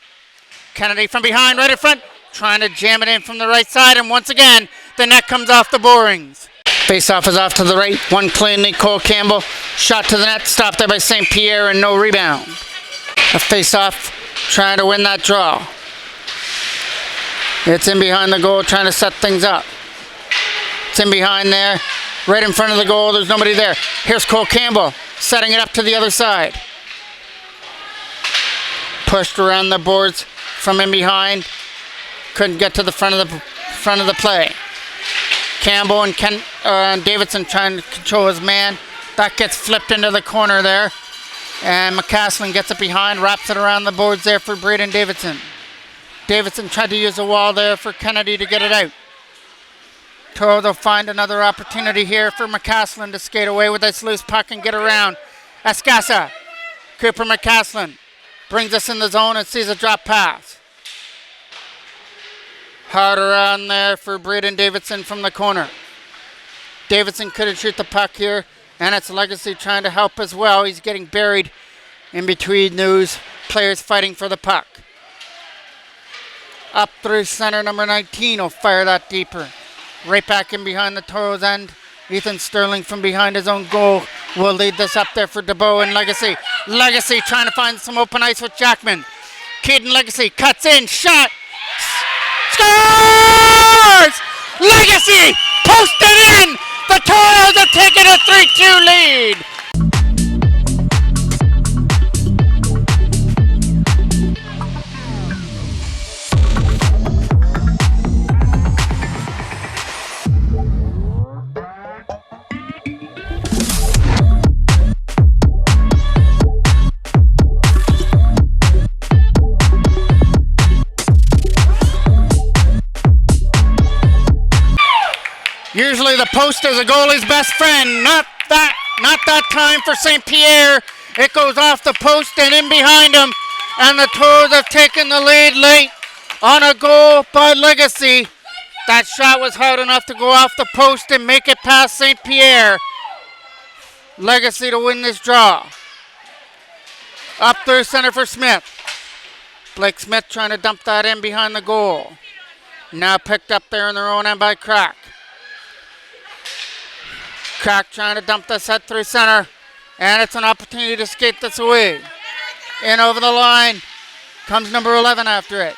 Kennedy from behind, right in front. Trying to jam it in from the right side. And once again, the net comes off the borings. Face-off is off to the right. One cleanly, Cole Campbell. Shot to the net. Stopped there by St. Pierre and no rebound. A face-off trying to win that draw. It's in behind the goal trying to set things up. It's in behind there. Right in front of the goal, there's nobody there. Here's Cole Campbell setting it up to the other side. Pushed around the boards from in behind. Couldn't get to the front of the play. Campbell and Davidson trying to control his man. That gets flipped into the corner there. And McCaslin gets it behind, wraps it around the boards there for Braden Davidson. Davidson tried to use a wall there for Kennedy to get it out. Toro will find another opportunity here for McCaslin to skate away with this loose puck and get around. Escassa. Cooper McCaslin brings us in the zone and sees a drop pass. Hard around there for Braden Davidson from the corner. Davidson couldn't shoot the puck here, and it's Legacy trying to help as well. He's getting buried in between those players fighting for the puck. Up through center, number 19 will fire that deeper. Right back in behind the Toros end. Ethan Sterling from behind his own goal will lead this up there for DeBow and Legacy. Legacy trying to find some open ice with Jackman. Caden Legacy cuts in, shot, scores! Legacy posted in! The Toros have taken a 3-2 lead! Usually the post is a goalie's best friend. Not that time for St. Pierre. It goes off the post and in behind him. And the Toros have taken the lead late on a goal by Legacy. That shot was hard enough to go off the post and make it past St. Pierre. Legacy to win this draw. Up through center for Smith. Blake Smith trying to dump that in behind the goal. Now picked up there in their own end by Crack. Crack trying to dump this head through center. And it's an opportunity to skate this away. In over the line. Comes number 11 after it.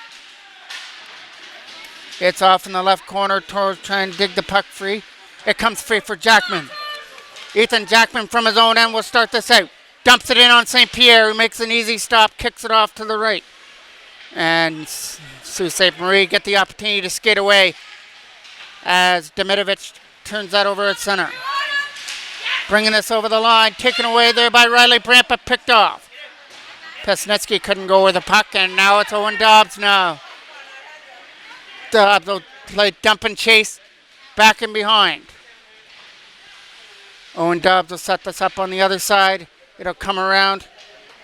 It's off in the left corner. Toros trying to dig the puck free. It comes free for Jackman. Ethan Jackman from his own end will start this out. Dumps it in on St. Pierre, who makes an easy stop, kicks it off to the right. And Sault Ste. Marie get the opportunity to skate away as Dimitrovic turns that over at center. Bringing this over the line, taken away there by Riley Brandt, but picked off. Pesnitsky couldn't go with the puck, and now it's Owen Dobbs now. Dobbs will play dump and chase, back and behind. Owen Dobbs will set this up on the other side. It'll come around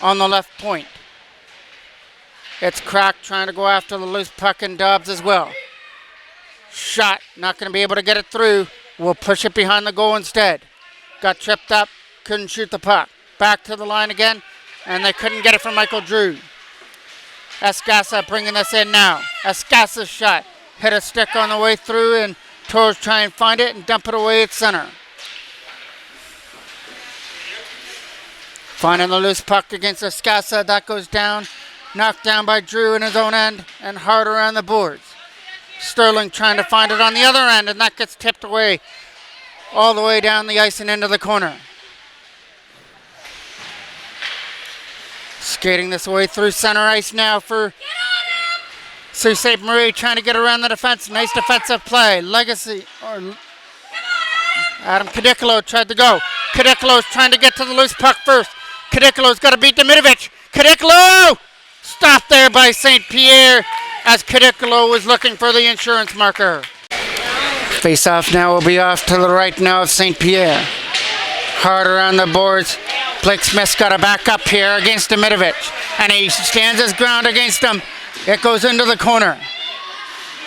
on the left point. It's Crack trying to go after the loose puck, and Dobbs as well. Shot, not going to be able to get it through. We'll push it behind the goal instead. Got tripped up, couldn't shoot the puck. Back to the line again, and they couldn't get it from Michael Drew. Escassa bringing this in now. Escassa's shot. Hit a stick on the way through, and Toros try and find it and dump it away at center. Finding the loose puck against Escassa. That goes down. Knocked down by Drew in his own end and hard around the boards. Sterling trying to find it on the other end, and that gets tipped away all the way down the ice and into the corner. Skating this way through center ice now for Sault Ste. Marie, trying to get around the defense. Nice defensive play. Legacy, or Adam Kadicolo tried to go. Kadicolo's trying to get to the loose puck first. Kadicolo's got to beat Dimitrovic. Kadicolo! Stopped there by St. Pierre as Kadicolo was looking for the insurance marker. Face-off now will be off to the right now of St. Pierre. Hard around the boards. Blake Smith's got to back up here against Dimitrovic. And he stands his ground against him. It goes into the corner.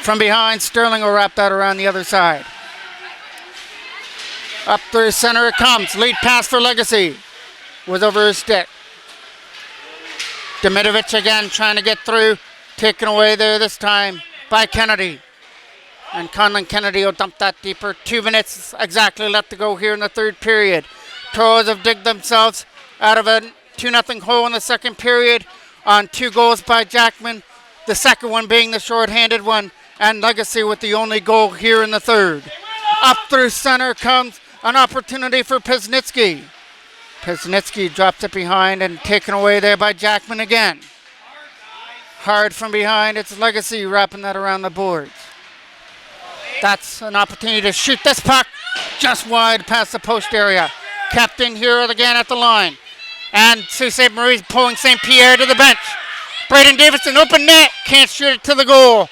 From behind, Sterling will wrap that around the other side. Up through center it comes. Lead pass for Legacy. Was over his stick. Dimitrovic again trying to get through. Taken away there this time by Kennedy. And Conlon Kennedy will dump that deeper. 2 minutes exactly left to go here in the third period. Toros have digged themselves out of a 2-0 hole in the second period on 2 goals by Jackman. The second one being the shorthanded one. And Legacy with the only goal here in the third. Up through center comes an opportunity for Pisnitsky. Pisnitsky drops it behind and taken away there by Jackman again. Hard from behind, it's Legacy wrapping that around the boards. That's an opportunity to shoot this puck just wide past the post area. Kept in here again at the line. And Sault Ste. Marie's pulling St. Pierre to the bench. Braden Davidson, open net, can't shoot it to the goal.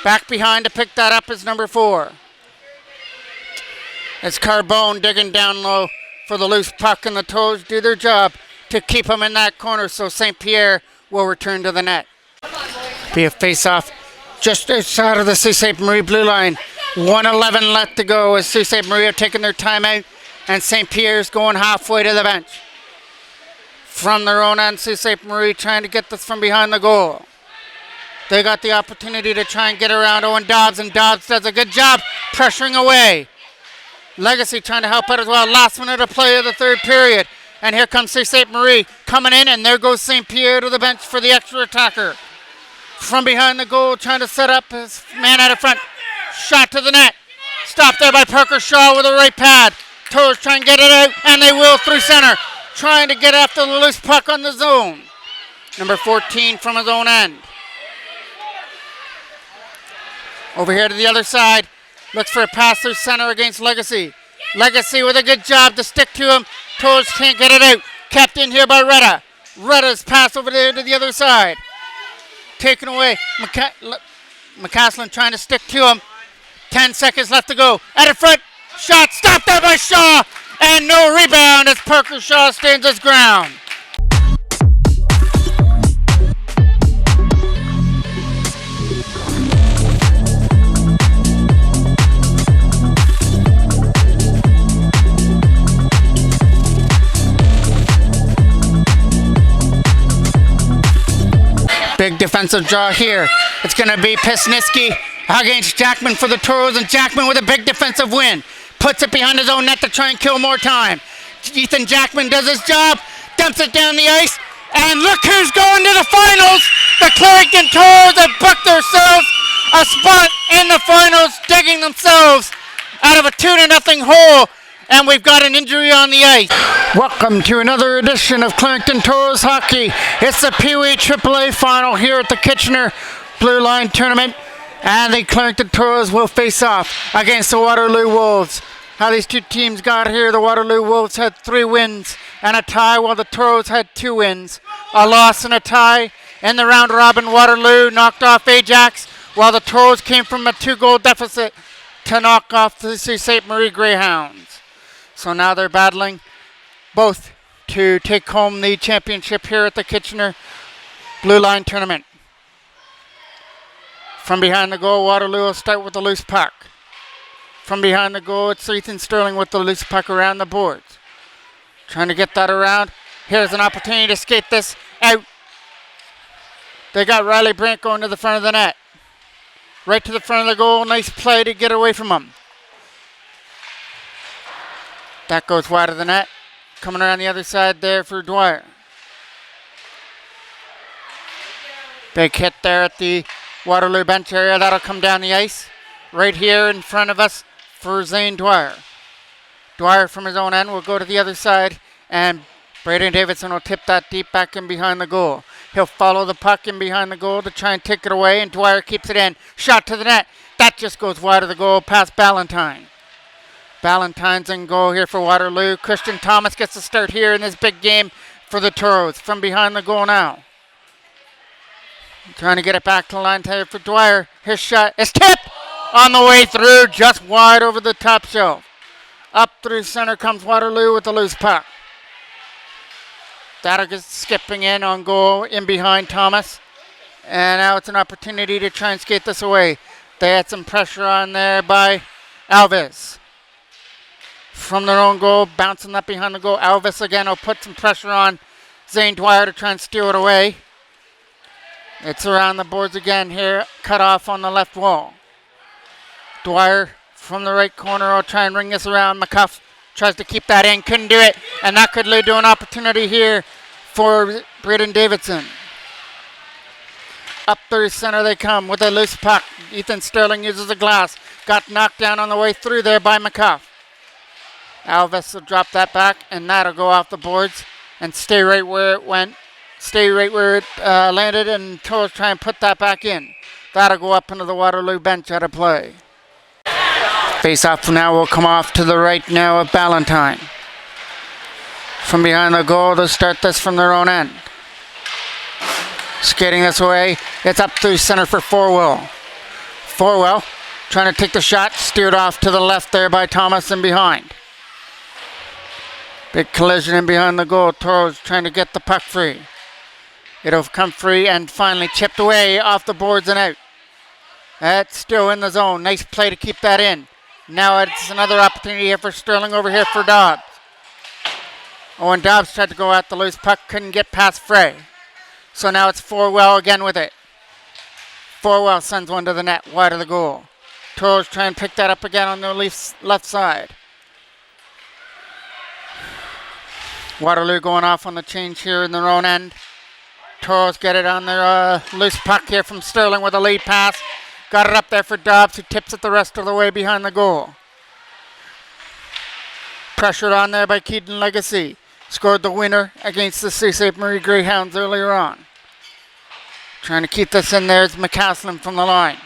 Back behind to pick that up is number 4. It's Carbone digging down low for the loose puck, and the Toes do their job to keep him in that corner, so St. Pierre will return to the net. Be a face-off just outside of the Sault Ste. Marie blue line. 1:11 left to go as Sault Ste. Marie are taking their timeout, and St. Pierre's going halfway to the bench. From their own end, Sault Ste. Marie trying to get this from behind the goal. They got the opportunity to try and get around Owen Dobbs, and Dobbs does a good job pressuring away. Legacy trying to help out as well. Last minute of play of the third period. And here comes Sault Ste. Marie coming in, and there goes St. Pierre to the bench for the extra attacker. From behind the goal, trying to set up his man out of front. Shot to the net. Stopped there by Parker Shaw with a right pad. Toes trying to get it out, and they will through center. Trying to get after the loose puck on the zone. Number 14 from his own end. Over here to the other side. Looks for a pass through center against Legacy. Legacy with a good job to stick to him. Toes can't get it out. Kept in here by Retta. Retta's pass over there to the other side. Taken away. McCaslin trying to stick to him. 10 seconds left to go. At the front. Shot stopped there by Shaw. And no rebound as Parker Shaw stands his ground. Big defensive draw here. It's going to be Pisnitsky against Jackman for the Toros, and Jackman with a big defensive win. Puts it behind his own net to try and kill more time. Ethan Jackman does his job, dumps it down the ice, and look who's going to the finals. The Clarington Toros have booked themselves a spot in the finals, digging themselves out of a 2-0 hole. And we've got an injury on the ice. Welcome to another edition of Clarington Toros Hockey. It's the Pee Wee AAA final here at the Kitchener BlueLine tournament. And the Clarington Toros will face off against the Waterloo Wolves. How these two teams got here, the Waterloo Wolves had 3 wins and a tie, while the Toros had 2 wins. A loss and a tie. In the round robin, Waterloo knocked off Ajax, while the Toros came from a 2-goal deficit to knock off the Sault Ste. Marie Greyhounds. So now they're battling both to take home the championship here at the Kitchener BlueLine tournament. From behind the goal, Waterloo will start with the loose puck. From behind the goal, it's Ethan Sterling with the loose puck around the boards. Trying to get that around. Here's an opportunity to skate this out. They got Riley Brandt going to the front of the net. Right to the front of the goal. Nice play to get away from him. That goes wide of the net. Coming around the other side there for Dwyer. Big hit there at the Waterloo bench area. That'll come down the ice. Right here in front of us for Zane Dwyer. Dwyer from his own end will go to the other side, and Braden Davidson will tip that deep back in behind the goal. He'll follow the puck in behind the goal to try and take it away, and Dwyer keeps it in. Shot to the net. That just goes wide of the goal past Ballantyne. Ballantyne's in goal here for Waterloo. Christian Thomas gets the start here in this big game for the Toros. From behind the goal now. Trying to get it back to the line for Dwyer. His shot is tipped on the way through, just wide over the top shelf. Up through center comes Waterloo with the loose puck. That'll get skipping in on goal in behind Thomas. And now it's an opportunity to try and skate this away. They had some pressure on there by Alves. From their own goal, bouncing up behind the goal. Alves again will put some pressure on Zane Dwyer to try and steal it away. It's around the boards again here, cut off on the left wall. Dwyer from the right corner will try and ring this around. McCuff tries to keep that in, couldn't do it, and that could lead to an opportunity here for Braden Davidson. Up through center they come with a loose puck. Ethan Sterling uses the glass. Got knocked down on the way through there by McCuff. Alves will drop that back, and that'll go off the boards and stay right where it went. Stay right where it landed, and Toros try and put that back in. That'll go up into the Waterloo bench out of play. Face-off now will come off to the right now of Ballantyne. From behind the goal to start this from their own end. Skating this way, it's up through center for Forwell. Forwell trying to take the shot, steered off to the left there by Thomas and behind. Big collision in behind the goal. Toros trying to get the puck free. It'll come free and finally chipped away off the boards and out. That's still in the zone. Nice play to keep that in. Now it's another opportunity here for Sterling over here for Dobbs. Owen Dobbs tried to go at the loose puck, couldn't get past Frey. So now it's Forwell again with it. Forwell sends one to the net, wide of the goal. Toros try and pick that up again on the Leafs' left side. Waterloo going off on the change here in their own end. Toros get it on their loose puck here from Sterling with a lead pass. Got it up there for Dobbs, who tips it the rest of the way behind the goal. Pressured on there by Keaton Legacy. Scored the winner against the Sault Ste. Marie Greyhounds earlier on. Trying to keep this in there is McCaslin from the line.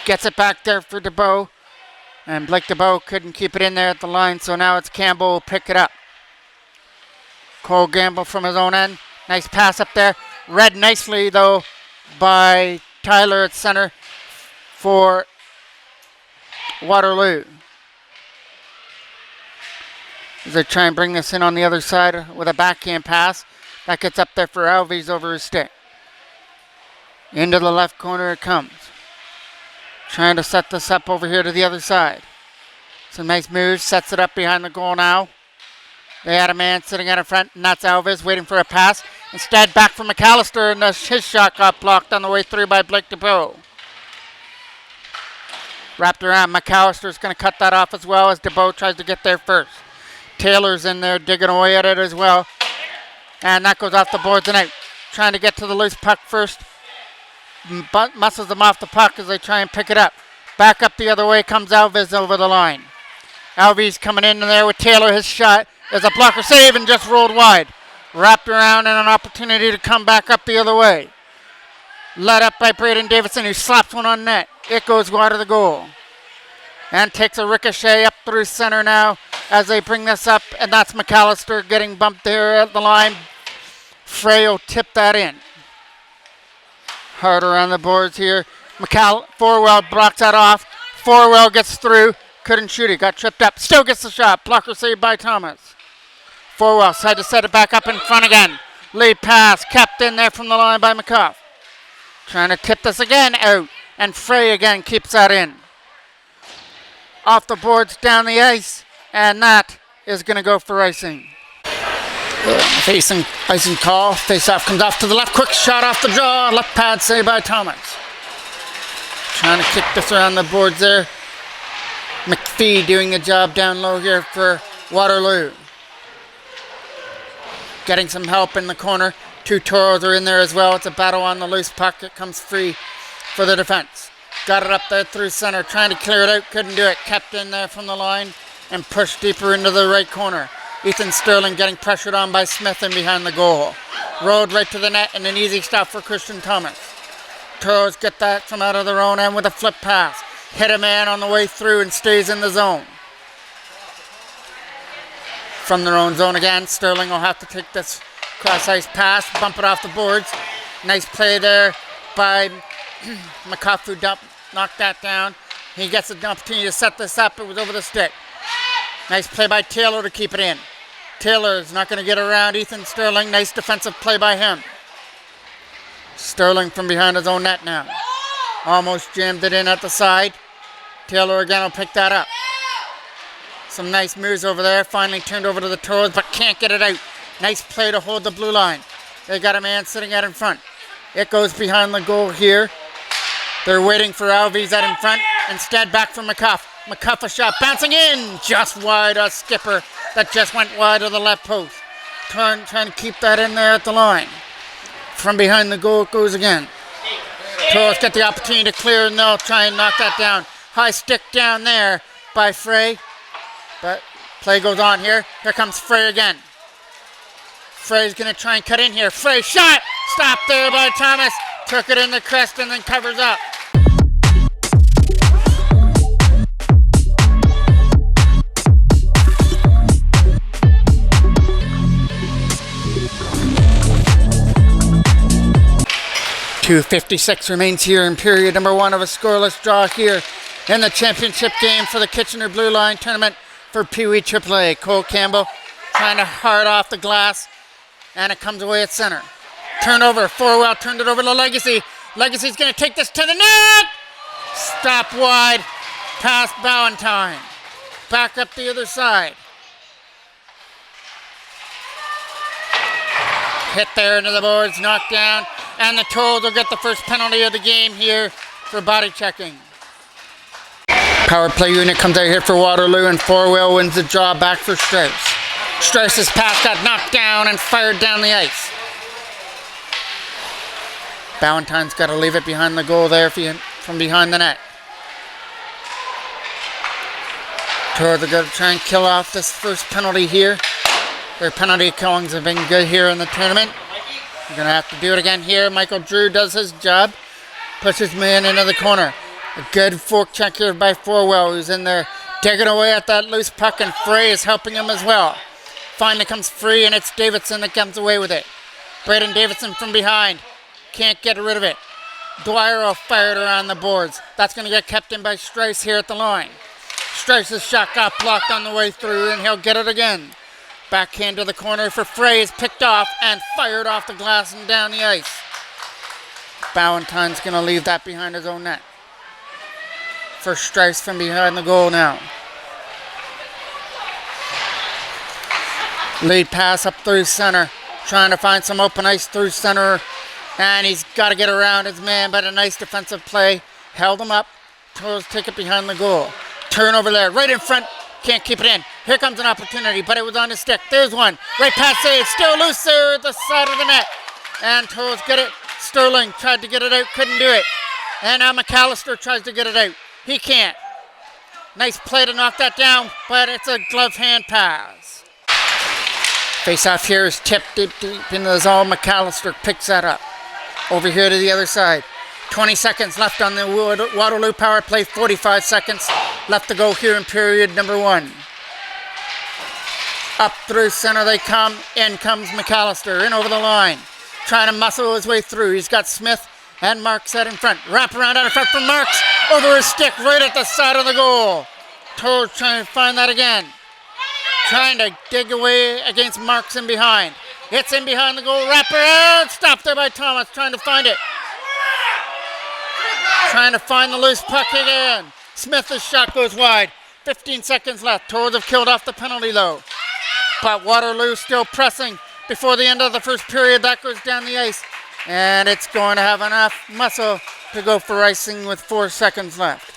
Gets it back there for DeBow. And Blake DeBow couldn't keep it in there at the line, so now it's Campbell will pick it up. Cole Gamble from his own end. Nice pass up there. Read nicely, though, by Tyler at center for Waterloo. As they try and bring this in on the other side with a backhand pass. That gets up there for Alves over his stick. Into the left corner it comes. Trying to set this up over here to the other side. Some nice moves. Sets it up behind the goal now. They had a man sitting out in front, and that's Alves waiting for a pass. Instead, back from McAllister, and his shot got blocked on the way through by Blake DeBow. Wrapped around. McAllister's going to cut that off as well as DeBow tries to get there first. Taylor's in there digging away at it as well. And that goes off the boards and out. Trying to get to the loose puck first. Muscles them off the puck as they try and pick it up. Back up the other way comes Alves over the line. Alves coming in there with Taylor. His shot is a blocker save and just rolled wide. Wrapped around and an opportunity to come back up the other way. Led up by Braden Davidson, who slaps one on net. It goes wide of the goal. And takes a ricochet up through center now as they bring this up. And that's McAllister getting bumped there at the line. Frey will tip that in. Hard around the boards here. Forwell blocks that off. Forwell gets through. Couldn't shoot it. Got tripped up. Still gets the shot. Blocker saved by Thomas. Forwell tried to set it back up in front again. Lead pass kept in there from the line by McCuff. Trying to tip this again out. And Frey again keeps that in. Off the boards down the ice. And that is going to go for icing. Facing icing call. Face-off comes off to the left. Quick shot off the draw. Left pad saved by Thomas. Trying to kick this around the boards there. McPhee doing the job down low here for Waterloo. Getting some help in the corner. Two Toros are in there as well. It's a battle on the loose puck. It comes free for the defense. Got it up there through center. Trying to clear it out. Couldn't do it. Kept in there from the line and pushed deeper into the right corner. Ethan Sterling getting pressured on by Smith and behind the goal. Rolled right to the net and an easy stop for Christian Thomas. Toros get that from out of their own end with a flip pass. Hit a man on the way through and stays in the zone. From their own zone again, Sterling will have to take this cross-ice pass, bump it off the boards. Nice play there by McCuff, who knocked that down. He gets an opportunity to set this up. It was over the stick. Nice play by Taylor to keep it in. Taylor is not going to get around Ethan Sterling. Nice defensive play by him. Sterling from behind his own net now. Almost jammed it in at the side. Taylor again will pick that up. Some nice moves over there. Finally turned over to the Toros, but can't get it out. Nice play to hold the blue line. They got a man sitting out in front. It goes behind the goal here. They're waiting for Alves out in front. Instead, back from McCuff. McCuff a shot bouncing in. Just wide. A skipper that just went wide of the left post. Trying to keep that in there at the line. From behind the goal it goes again. Toros get the opportunity to clear, and they'll try and knock that down. High stick down there by Frey. But play goes on here. Here comes Frey again. Frey's going to try and cut in here. Frey shot! Stopped there by Thomas. Took it in the crest and then covers up. .256 remains here in period number 1 of a scoreless draw here in the championship game for the Kitchener BlueLine tournament for Pee Wee AAA. Cole Campbell trying to hard off the glass, and it comes away at center. Turnover, Forwell turned it over to Legacy. Legacy's going to take this to the net! Stop wide, past Ballantyne. Back up the other side. Hit there into the boards, knocked down, and the Toads will get the first penalty of the game here for body checking. Power play unit comes out here for Waterloo, and Forwell wins the draw back for Strauss. Strauss's pass got knocked down and fired down the ice. Ballantyne's got to leave it behind the goal there from behind the net. Toads are going to try and kill off this first penalty here. Their penalty killings have been good here in the tournament. You're going to have to do it again here. Michael Drew does his job. Pushes man into the corner. A good fork check here by Forwell, who's in there digging away at that loose puck, and Frey is helping him as well. Finally comes free, and it's Davidson that comes away with it. Braden Davidson from behind. Can't get rid of it. Dwyer will fire it around the boards. That's going to get kept in by Strauss here at the line. Strauss's shot got blocked on the way through, and he'll get it again. Backhand to the corner for Frey is picked off and fired off the glass and down the ice. Ballantyne's going to leave that behind his own net. For Strauss from behind the goal now. Lead pass up through center. Trying to find some open ice through center. And he's got to get around his man, but a nice defensive play. Held him up. Toros take it behind the goal. Turnover there, right in front. Can't keep it in. Here comes an opportunity, but it was on his stick. There's one. Right past save. Still loose there at the side of the net. And Toros get it. Sterling tried to get it out. Couldn't do it. And now McAllister tries to get it out. He can't. Nice play to knock that down, but it's a glove hand pass. Face off here is tipped deep into the zone. McAllister picks that up. Over here to the other side. 20 seconds left on the Waterloo power play. 45 seconds left to go here in period number 1. Up through center they come. In comes McAllister. In over the line. Trying to muscle his way through. He's got Smith and Marks out in front. Wrap around out in front from Marks. Over his stick right at the side of the goal. Toad trying to find that again. Trying to dig away against Marks in behind. It's in behind the goal. Wrap around. Stopped there by Thomas. Trying to find it. Trying to find the loose puck again. Smith's shot goes wide. 15 seconds left. Toads have killed off the penalty though. But Waterloo still pressing before the end of the first period. That goes down the ice. And it's going to have enough muscle to go for icing with 4 seconds left.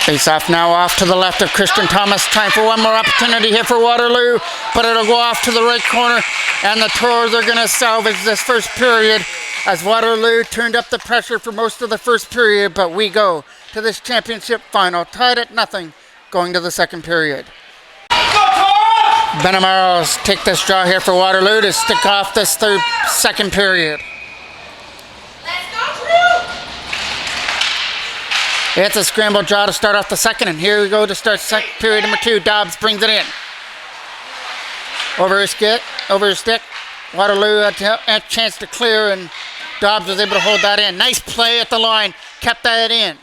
Face off now off to the left of Christian Thomas. Trying for one more opportunity here for Waterloo. But it'll go off to the right corner. And the Toros are going to salvage this first period as Waterloo turned up the pressure for most of the first period. But we go to this championship final tied at 0 going to the second period. Benamaros take this draw here for Waterloo to stick off this second period. It's a scramble draw to start off the second, and here we go to start period number 2. Dobbs brings it in. Over his stick. Waterloo had a chance to clear, and Dobbs was able to hold that in. Nice play at the line. Kept that in.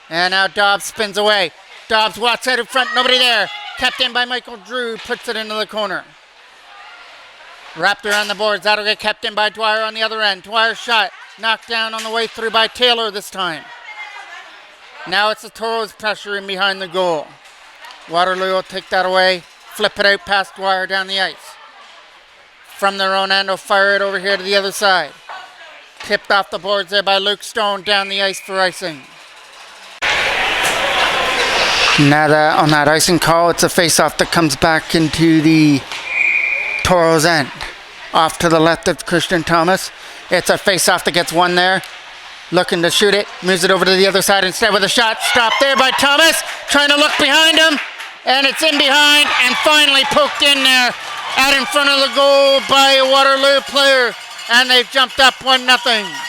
And now Dobbs spins away. Dobbs walks out in front. Nobody there. Kept in by Michael Drew. Puts it into the corner. Wrapped around the boards. That'll get kept in by Dwyer on the other end. Dwyer's shot. Knocked down on the way through by Taylor this time. Now it's the Toros pressure in behind the goal. Waterloo will take that away. Flip it out past Dwyer down the ice. From their own end, will fire it over here to the other side. Tipped off the boards there by Luke Stone down the ice for icing. Now on that icing call, it's a face-off that comes back into the Toros end. Off to the left of Christian Thomas. It's a face-off that gets one there. Looking to shoot it, moves it over to the other side instead with a shot. Stopped there by Thomas, trying to look behind him, and it's in behind and finally poked in there out in front of the goal by a Waterloo player, and they've jumped up 1-0.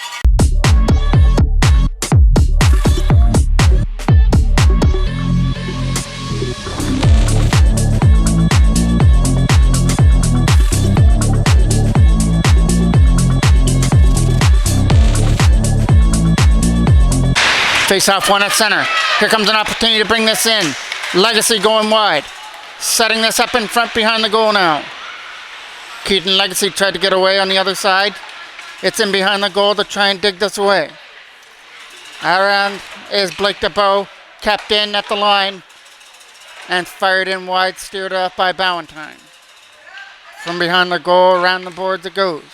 Face off one at center. Here comes an opportunity to bring this in. Legacy going wide. Setting this up in front behind the goal now. Keaton Legacy tried to get away on the other side. It's in behind the goal to try and dig this away. Around is Blake DeBow, kept in at the line and fired in wide, steered off by Ballantyne. From behind the goal, around the boards it goes.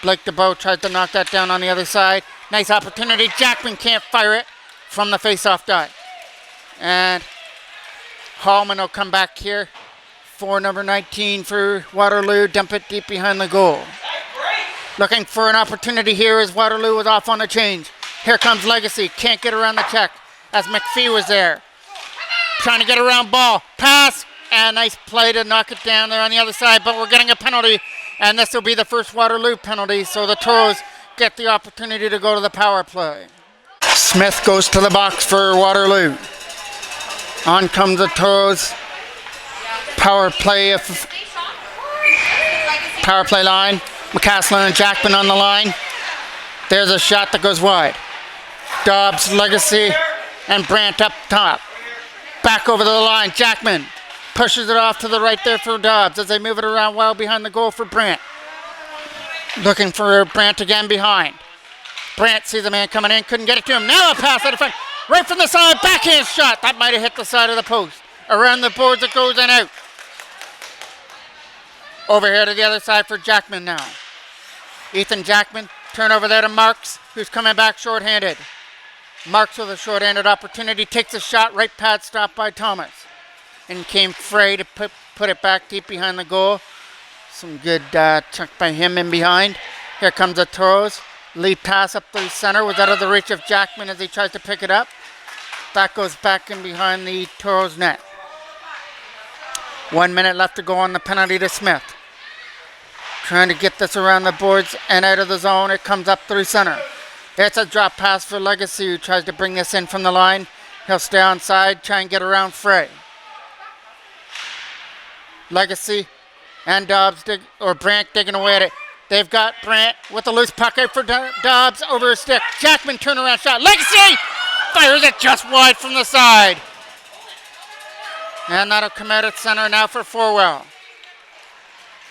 Blake DeBow tries to knock that down on the other side. Nice opportunity. Jackman can't fire it from the face-off dot. And Hallman will come back here for number 19 for Waterloo. Dump it deep behind the goal. Looking for an opportunity here as Waterloo was off on the change. Here comes Legacy. Can't get around the check as McPhee was there. Trying to get around ball. Pass. And nice play to knock it down there on the other side. But we're getting a penalty. And this will be the first Waterloo penalty. So the Toros get the opportunity to go to the power play. Smith goes to the box for Waterloo. On comes the Toros. Power play line. McCaslin and Jackman on the line. There's a shot that goes wide. Dobbs, Legacy, and Brandt up top. Back over to the line. Jackman pushes it off to the right there for Dobbs as they move it around well behind the goal for Brandt. Looking for Brandt again behind. Brandt sees a man coming in, couldn't get it to him. Now a pass out of front, right from the side, backhand shot. That might have hit the side of the post. Around the boards it goes and out. Over here to the other side for Jackman now. Ethan Jackman, turn over there to Marks, who's coming back short-handed. Marks with a short-handed opportunity, takes a shot, right pad stop by Thomas. And came Frey to put it back deep behind the goal. Some good check by him in behind. Here comes the Toros. Lead pass up the center was out of the reach of Jackman as he tries to pick it up. That goes back in behind the Toros net. 1 minute left to go on the penalty to Smith. Trying to get this around the boards and out of the zone. It comes up through center. It's a drop pass for Legacy, who tries to bring this in from the line. He'll stay onside, try and get around Frey. Legacy and Dobbs Brandt digging away at it. They've got Brandt with a loose puck out for Dobbs over a stick. Jackman turnaround shot. Legacy fires it just wide from the side. And that'll come out at center now for Forwell.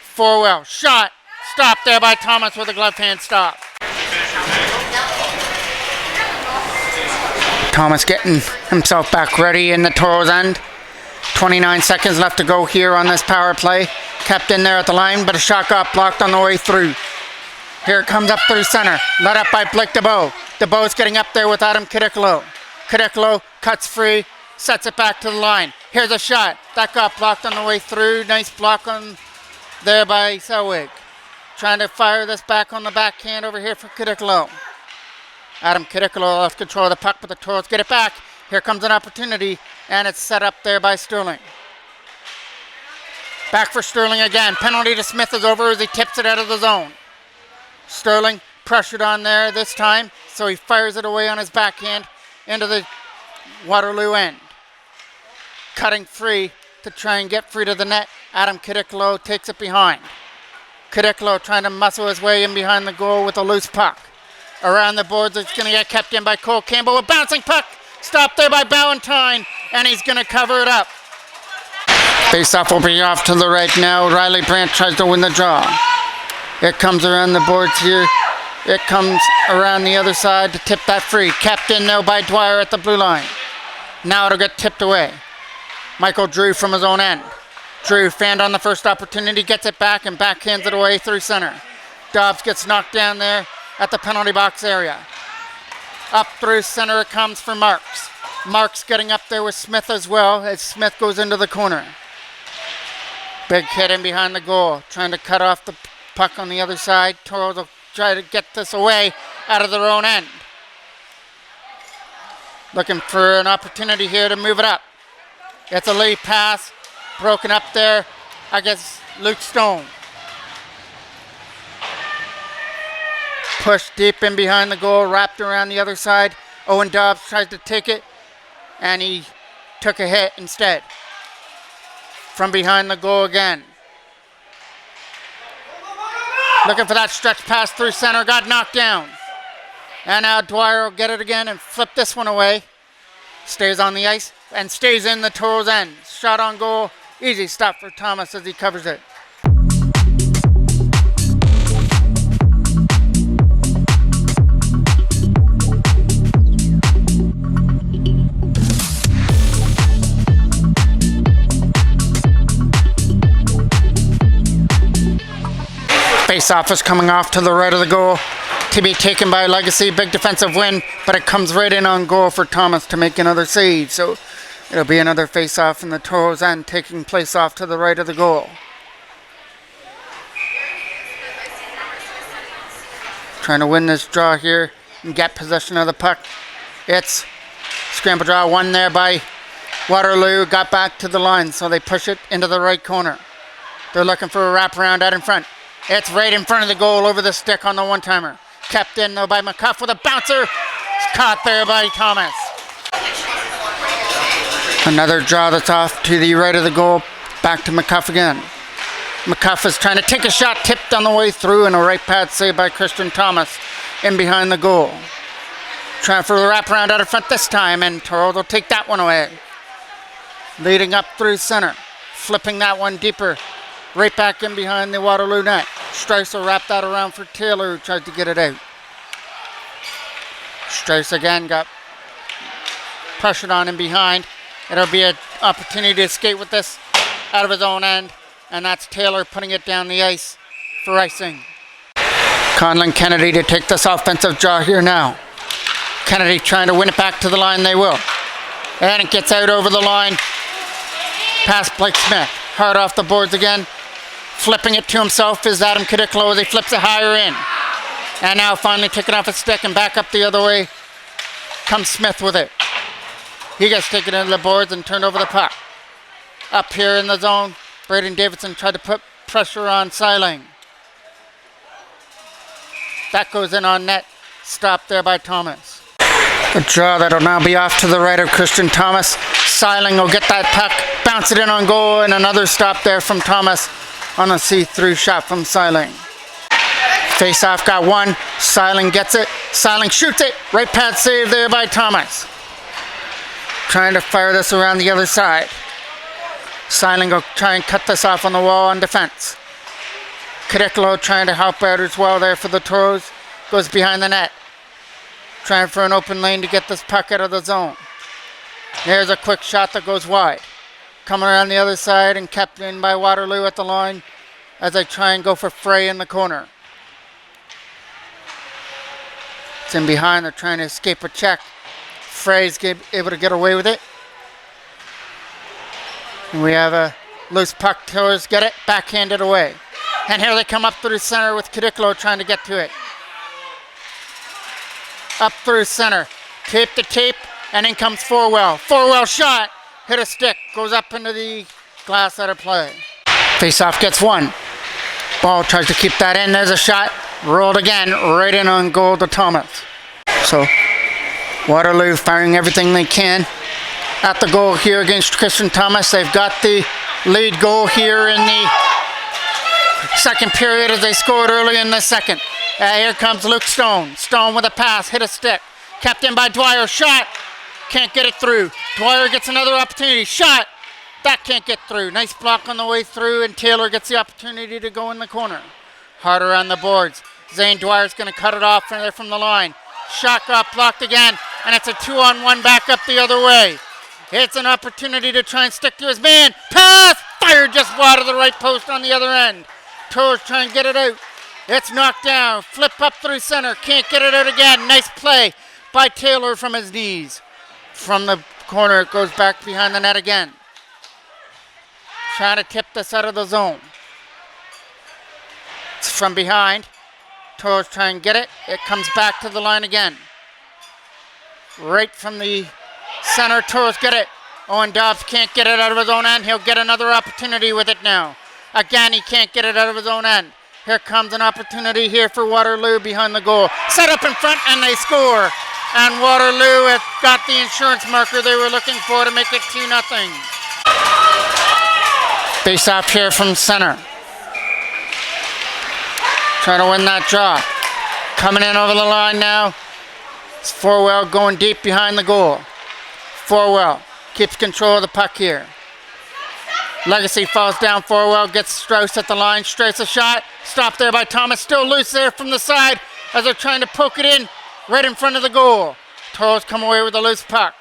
Forwell shot. Stopped there by Thomas with a glove hand stop. Thomas getting himself back ready in the Toros end. 29 seconds left to go here on this power play. Kept in there at the line, but a shot got blocked on the way through. Here it comes up through center. Led up by Blake DeBow. DeBow's getting up there with Adam Cadicolo. Cadicolo cuts free, sets it back to the line. Here's a shot. That got blocked on the way through. Nice block on there by Selwig. Trying to fire this back on the backhand over here for Cadicolo. Adam Cadicolo lost control of the puck, but the Toros get it back. Here comes an opportunity, and it's set up there by Sterling. Back for Sterling again. Penalty to Smith is over as he tips it out of the zone. Sterling pressured on there this time, so he fires it away on his backhand into the Waterloo end. Cutting free to try and get free to the net. Adam Cadicolo takes it behind. Cadicolo trying to muscle his way in behind the goal with a loose puck. Around the boards, it's going to get kept in by Cole Campbell. A bouncing puck. Stopped there by Ballantyne, and he's going to cover it up. Face-off will be off to the right now. Riley Brandt tries to win the draw. It comes around the boards here. It comes around the other side to tip that free. Kept in now by Dwyer at the blue line. Now it'll get tipped away. Michael Drew from his own end. Drew fanned on the first opportunity, gets it back and backhands it away through center. Dobbs gets knocked down there at the penalty box area. Up through center it comes for Marks. Marks getting up there with Smith as well as Smith goes into the corner. Big hit in behind the goal, trying to cut off the puck on the other side. Toros will try to get this away out of their own end. Looking for an opportunity here to move it up. It's a lead pass. Broken up there. I guess Luke Stone. Pushed deep in behind the goal. Wrapped around the other side. Owen Dobbs tries to take it. And he took a hit instead. From behind the goal again. Looking for that stretch pass through center. Got knocked down. And now Dwyer will get it again and flip this one away. Stays on the ice and stays in the Toros end. Shot on goal. Easy stop for Thomas as he covers it. Face-off is coming off to the right of the goal to be taken by Legacy. Big defensive win, but it comes right in on goal for Thomas to make another save. So it'll be another face-off in the Toros end, taking place off to the right of the goal. Trying to win this draw here and get possession of the puck. It's scramble draw, won there by Waterloo. Got back to the line, so they push it into the right corner. They're looking for a wraparound out in front. It's right in front of the goal over the stick on the one-timer. Kept in though by McCuff with a bouncer. It's caught there by Thomas. Another draw that's off to the right of the goal. Back to McCuff again. McCuff is trying to take a shot, tipped on the way through, and a right pad save by Christian Thomas in behind the goal. Trying for the wraparound out in front this time, and Toros will take that one away. Leading up through center. Flipping that one deeper. Right back in behind the Waterloo net. Strice will wrap that around for Taylor, who tried to get it out. Strice again got pressured on in behind. It'll be an opportunity to skate with this out of his own end, and that's Taylor putting it down the ice for icing. Conlon Kennedy to take this offensive draw here now. Kennedy trying to win it back to the line, they will. And it gets out over the line. Past Blake Smith. Hard off the boards again. Flipping it to himself is Adam Kadiklo as he flips it higher in. And now finally taken off his stick and back up the other way. Comes Smith with it. He gets taken into the boards and turned over the puck. Up here in the zone, Braden Davidson tried to put pressure on Seiling. That goes in on net. Stopped there by Thomas. A draw that'll now be off to the right of Christian Thomas. Seiling will get that puck, bounce it in on goal, and another stop there from Thomas on a see-through shot from Seiling. Face-off got one. Seiling gets it. Seiling shoots it. Right pad save there by Thomas. Trying to fire this around the other side. Seiling will try and cut this off on the wall on defense. Kadiklo trying to help out as well there for the Toros. Goes behind the net. Trying for an open lane to get this puck out of the zone. There's a quick shot that goes wide. Coming around the other side and kept in by Waterloo at the line as they try and go for Frey in the corner. It's in behind, they're trying to escape a check. Frey's able to get away with it. And we have a loose puck. Tours get it, backhanded away. And here they come up through center with Kadiklo trying to get to it. Up through center. Tape to tape, and in comes Forwell. Forwell shot. Hit a stick. Goes up into the glass out of play. Face-off gets one. Ball tries to keep that in. There's a shot. Rolled again. Right in on goal to Thomas. So Waterloo firing everything they can at the goal here against Christian Thomas. They've got the lead goal here in the second period as they scored early in the second. Here comes Luke Stone. Stone with a pass, hit a stick. Kept in by Dwyer, shot. Can't get it through. Dwyer gets another opportunity, shot. That can't get through. Nice block on the way through, and Taylor gets the opportunity to go in the corner. Harder on the boards. Zane Dwyer's going to cut it off from there from the line. Shot got blocked again, and it's a 2-on-1 back up the other way. It's an opportunity to try and stick to his man. Pass! Fired just wide of the right post on the other end. Toes trying to get it out. It's knocked down. Flip up through center. Can't get it out again. Nice play by Taylor from his knees. From the corner, it goes back behind the net again. Trying to tip this out of the zone. It's from behind. Toes trying to get it. It comes back to the line again. Right from the Center Toros get it. Owen Dobbs can't get it out of his own end. He'll get another opportunity with it now. Again, he can't get it out of his own end. Here comes an opportunity here for Waterloo behind the goal. Set up in front and they score. And Waterloo have got the insurance marker they were looking for to make it 2-0. Face off here from center. Trying to win that draw. Coming in over the line now. It's Forwell going deep behind the goal. Forwell keeps control of the puck here. Legacy falls down. Forwell gets Strauss at the line. Strauss a shot. Stopped there by Thomas. Still loose there from the side as they're trying to poke it in right in front of the goal. Toros come away with a loose puck.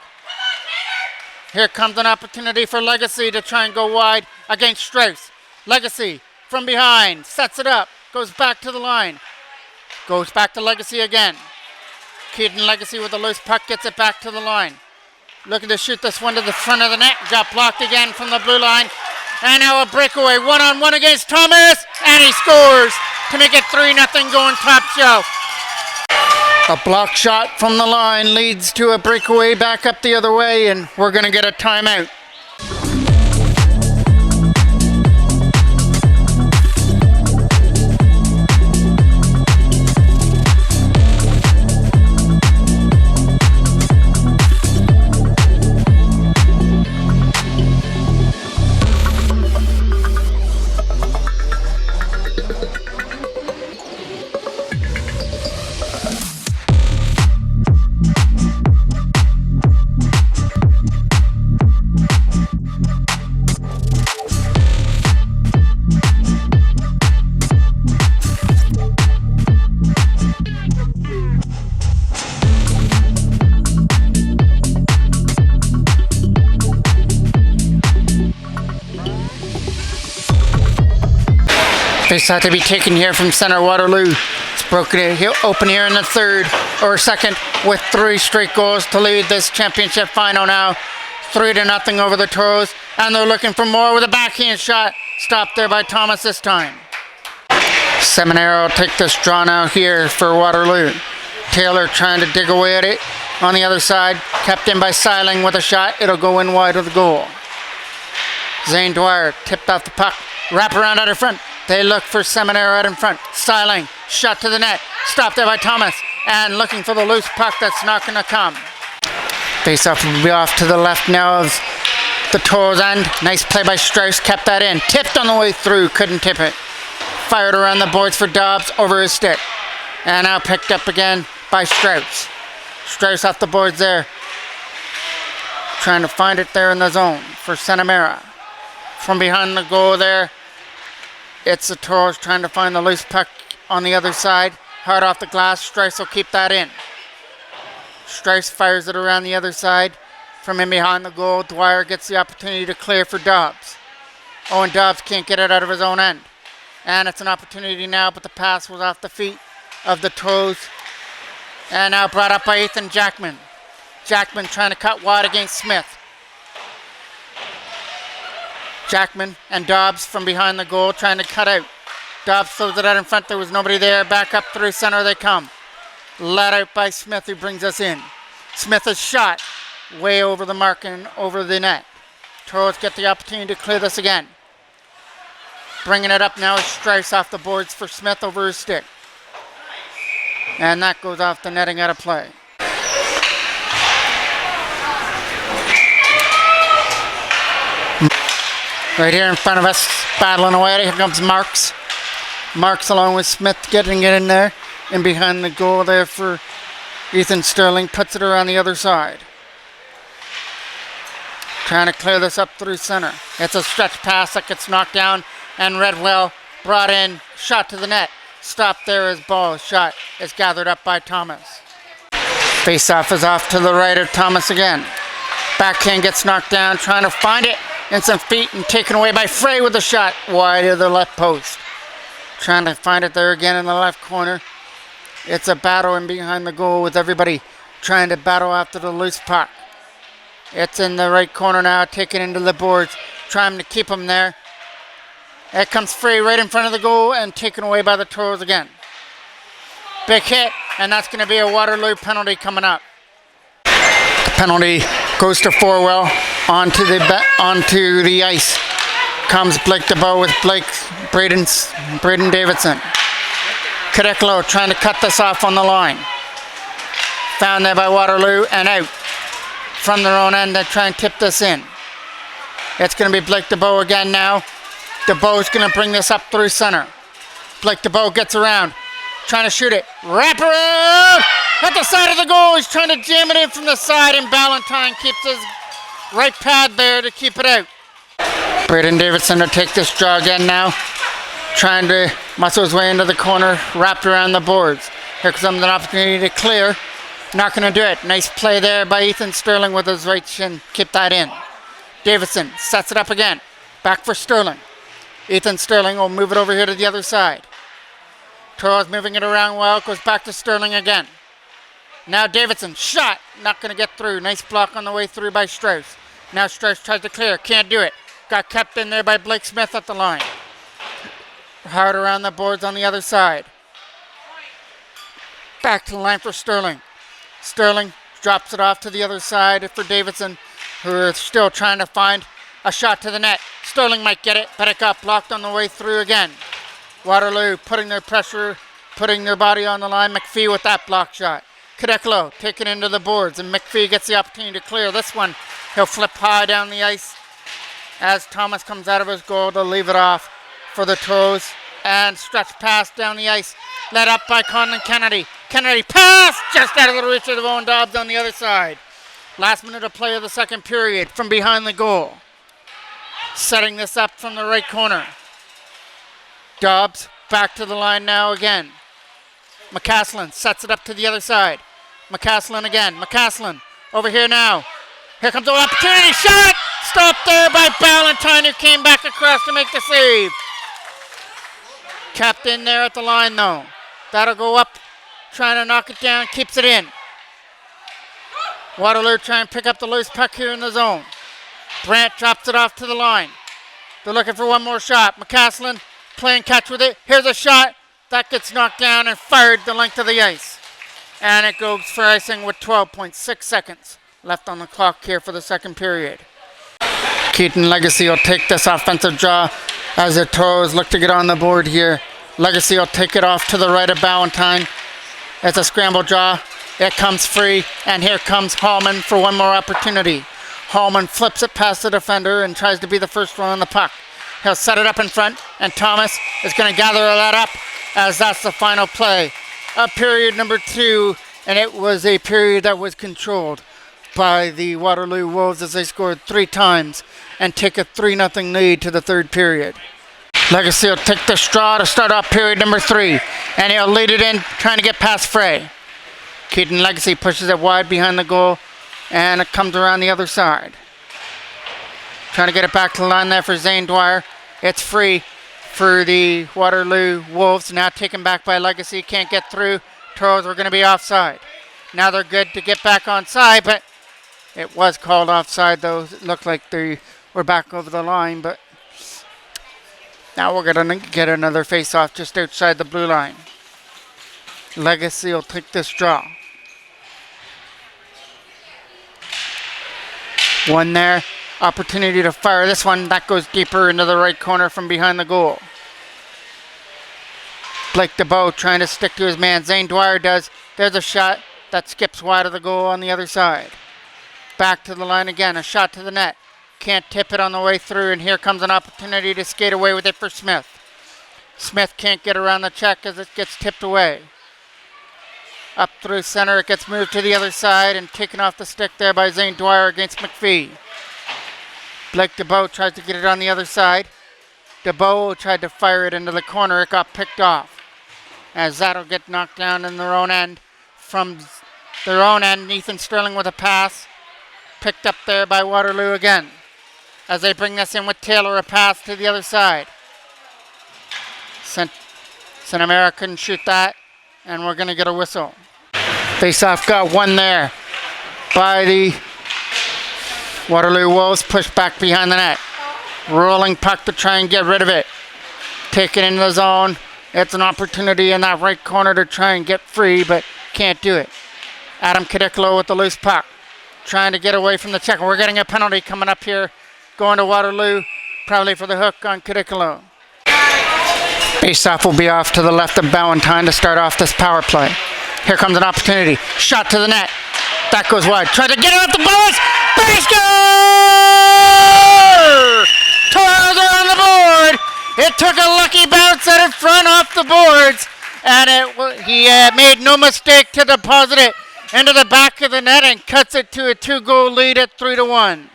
Here comes an opportunity for Legacy to try and go wide against Strauss. Legacy from behind. Sets it up. Goes back to the line. Goes back to Legacy again. Keaton Legacy with a loose puck gets it back to the line. Looking to shoot this one to the front of the net. Got blocked again from the blue line. And now a breakaway. 1-on-1 against Thomas. And he scores to make it 3-0 going top shelf. A block shot from the line leads to a breakaway back up the other way. And we're going to get a timeout. Face out to be taken here from center. Waterloo. It's broken open here in the third or second with 3 straight goals to lead this championship final now. 3-0 over the Toros. And they're looking for more with a backhand shot. Stopped there by Thomas this time. Seminara will take this draw now here for Waterloo. Taylor trying to dig away at it on the other side. Kept in by Seiling with a shot. It'll go in wide of the goal. Zane Dwyer tipped off the puck. Wrap around out in front. They look for Seminara out in front. Styling, shot to the net. Stopped there by Thomas. And looking for the loose puck that's not going to come. Face-off will be off to the left now of the Toros end. Nice play by Strauss. Kept that in. Tipped on the way through. Couldn't tip it. Fired around the boards for Dobbs over his stick. And now picked up again by Strauss. Strauss off the boards there. Trying to find it there in the zone for Seminara. From behind the goal there. It's the Toros trying to find the loose puck on the other side. Hard off the glass. Strauss will keep that in. Strauss fires it around the other side. From in behind the goal, Dwyer gets the opportunity to clear for Dobbs. Owen Dobbs can't get it out of his own end. And it's an opportunity now, but the pass was off the feet of the Toros. And now brought up by Ethan Jackman. Jackman trying to cut wide against Smith. Jackman and Dobbs from behind the goal trying to cut out. Dobbs throws it out in front. There was nobody there. Back up through center they come. Let out by Smith who brings us in. Smith is shot way over the mark and over the net. Toros get the opportunity to clear this again. Bringing it up now is Strauss off the boards for Smith over his stick. And that goes off the netting out of play. Right here in front of us, battling away. Here comes Marks. Marks along with Smith getting it in there. And behind the goal there for Ethan Sterling. Puts it around the other side. Trying to clear this up through center. It's a stretch pass that gets knocked down. And Redwell brought in. Shot to the net. Stopped there as ball. Shot is gathered up by Thomas. Face-off is off to the right of Thomas again. Backhand gets knocked down. Trying to find it. And some feet and taken away by Frey with a shot wide of the left post. Trying to find it there again in the left corner. It's a battle in behind the goal with everybody trying to battle after the loose puck. It's in the right corner now, taken into the boards, trying to keep him there. It comes Frey right in front of the goal and taken away by the Toros again. Big hit, and that's going to be a Waterloo penalty coming up. The penalty Goes to Forwell, onto the ice. Comes Blake DeBow with Braden Davidson. Cadiclo trying to cut this off on the line. Found there by Waterloo and out. From their own end, they try and tip this in. It's going to be Blake DeBow again now. DeBow's going to bring this up through center. Blake DeBow gets around, trying to shoot it. Wrap around! At the side of the goal, he's trying to jam it in from the side, and Ballantyne keeps his right pad there to keep it out. Braden Davidson to take this draw again now. Trying to muscle his way into the corner, wrapped around the boards. Here comes an opportunity to clear. Not going to do it. Nice play there by Ethan Sterling with his right shin. Keep that in. Davidson sets it up again. Back for Sterling. Ethan Sterling will move it over here to the other side. Toro's moving it around well. Goes back to Sterling again. Now Davidson. Shot. Not going to get through. Nice block on the way through by Strauss. Now Strauss tries to clear. Can't do it. Got kept in there by Blake Smith at the line. Hard around the boards on the other side. Back to the line for Sterling. Sterling drops it off to the other side for Davidson, who are still trying to find a shot to the net. Sterling might get it, but it got blocked on the way through again. Waterloo putting their pressure, putting their body on the line. McPhee with that block shot. Cadiclo taking into the boards, and McPhee gets the opportunity to clear this one. He'll flip high down the ice as Thomas comes out of his goal to leave it off for the Toes, and stretch pass down the ice, led up by Conlon Kennedy. Kennedy pass just out of the reach of Owen Dobbs on the other side. Last minute of play of the second period from behind the goal. Setting this up from the right corner. Dobbs back to the line now again. McCaslin sets it up to the other side. McCaslin again. McCaslin over here now. Here comes the opportunity. Shot! Stopped there by Ballantyne, who came back across to make the save. Kept in there at the line though. That'll go up. Trying to knock it down. Keeps it in. Waterloo trying to pick up the loose puck here in the zone. Brandt drops it off to the line. They're looking for one more shot. McCaslin playing catch with it. Here's a shot. That gets knocked down and fired the length of the ice. And it goes for icing with 12.6 seconds left on the clock here for the second period. Keaton Legacy will take this offensive draw as the Toes look to get on the board here. Legacy will take it off to the right of Ballantyne. It's a scramble draw. It comes free, and here comes Hallman for one more opportunity. Hallman flips it past the defender and tries to be the first one on the puck. He'll set it up in front, and Thomas is going to gather that up as that's the final play of period number 2, and it was a period that was controlled by the Waterloo Wolves as they scored 3 times and take a 3-0 lead to the third period. Legacy will take the straw to start off period number 3, and he'll lead it in, trying to get past Frey. Keaton Legacy pushes it wide behind the goal, and it comes around the other side. Trying to get it back to the line there for Zane Dwyer. It's free for the Waterloo Wolves, now taken back by Legacy, can't get through. Toros were going to be offside. Now they're good to get back onside, but it was called offside, though. It looked like they were back over the line, but now we're going to get another face-off just outside the blue line. Legacy will take this draw. One there. Opportunity to fire this one. That goes deeper into the right corner from behind the goal. Blake DeBow trying to stick to his man. Zane Dwyer does. There's a shot that skips wide of the goal on the other side. Back to the line again. A shot to the net. Can't tip it on the way through, and here comes an opportunity to skate away with it for Smith. Smith can't get around the check as it gets tipped away. Up through center, it gets moved to the other side and taken off the stick there by Zane Dwyer against McPhee. Blake DeBow tries to get it on the other side. DeBow tried to fire it into the corner. It got picked off. As that'll get knocked down in their own end. From their own end, Ethan Sterling with a pass. Picked up there by Waterloo again. As they bring this in with Taylor, a pass to the other side. St. America couldn't shoot that, and we're going to get a whistle. Face-off got one there by the Waterloo Wolves, pushed back behind the net. Rolling puck to try and get rid of it. Take it into the zone. It's an opportunity in that right corner to try and get free, but can't do it. Adam Cadiclo with the loose puck. trying to get away from the check. We're getting a penalty coming up here, going to Waterloo, probably for the hook on Cadicolo. Face-off will be off to the left of Ballantine to start off this power play. Here comes an opportunity. Shot to the net. That goes wide. Try to get it off the boards. Base score! Toros are on the board. It took a lucky bounce at it front off the boards, and he made no mistake to deposit it into the back of the net and cuts it to a 2-goal lead at 3-1.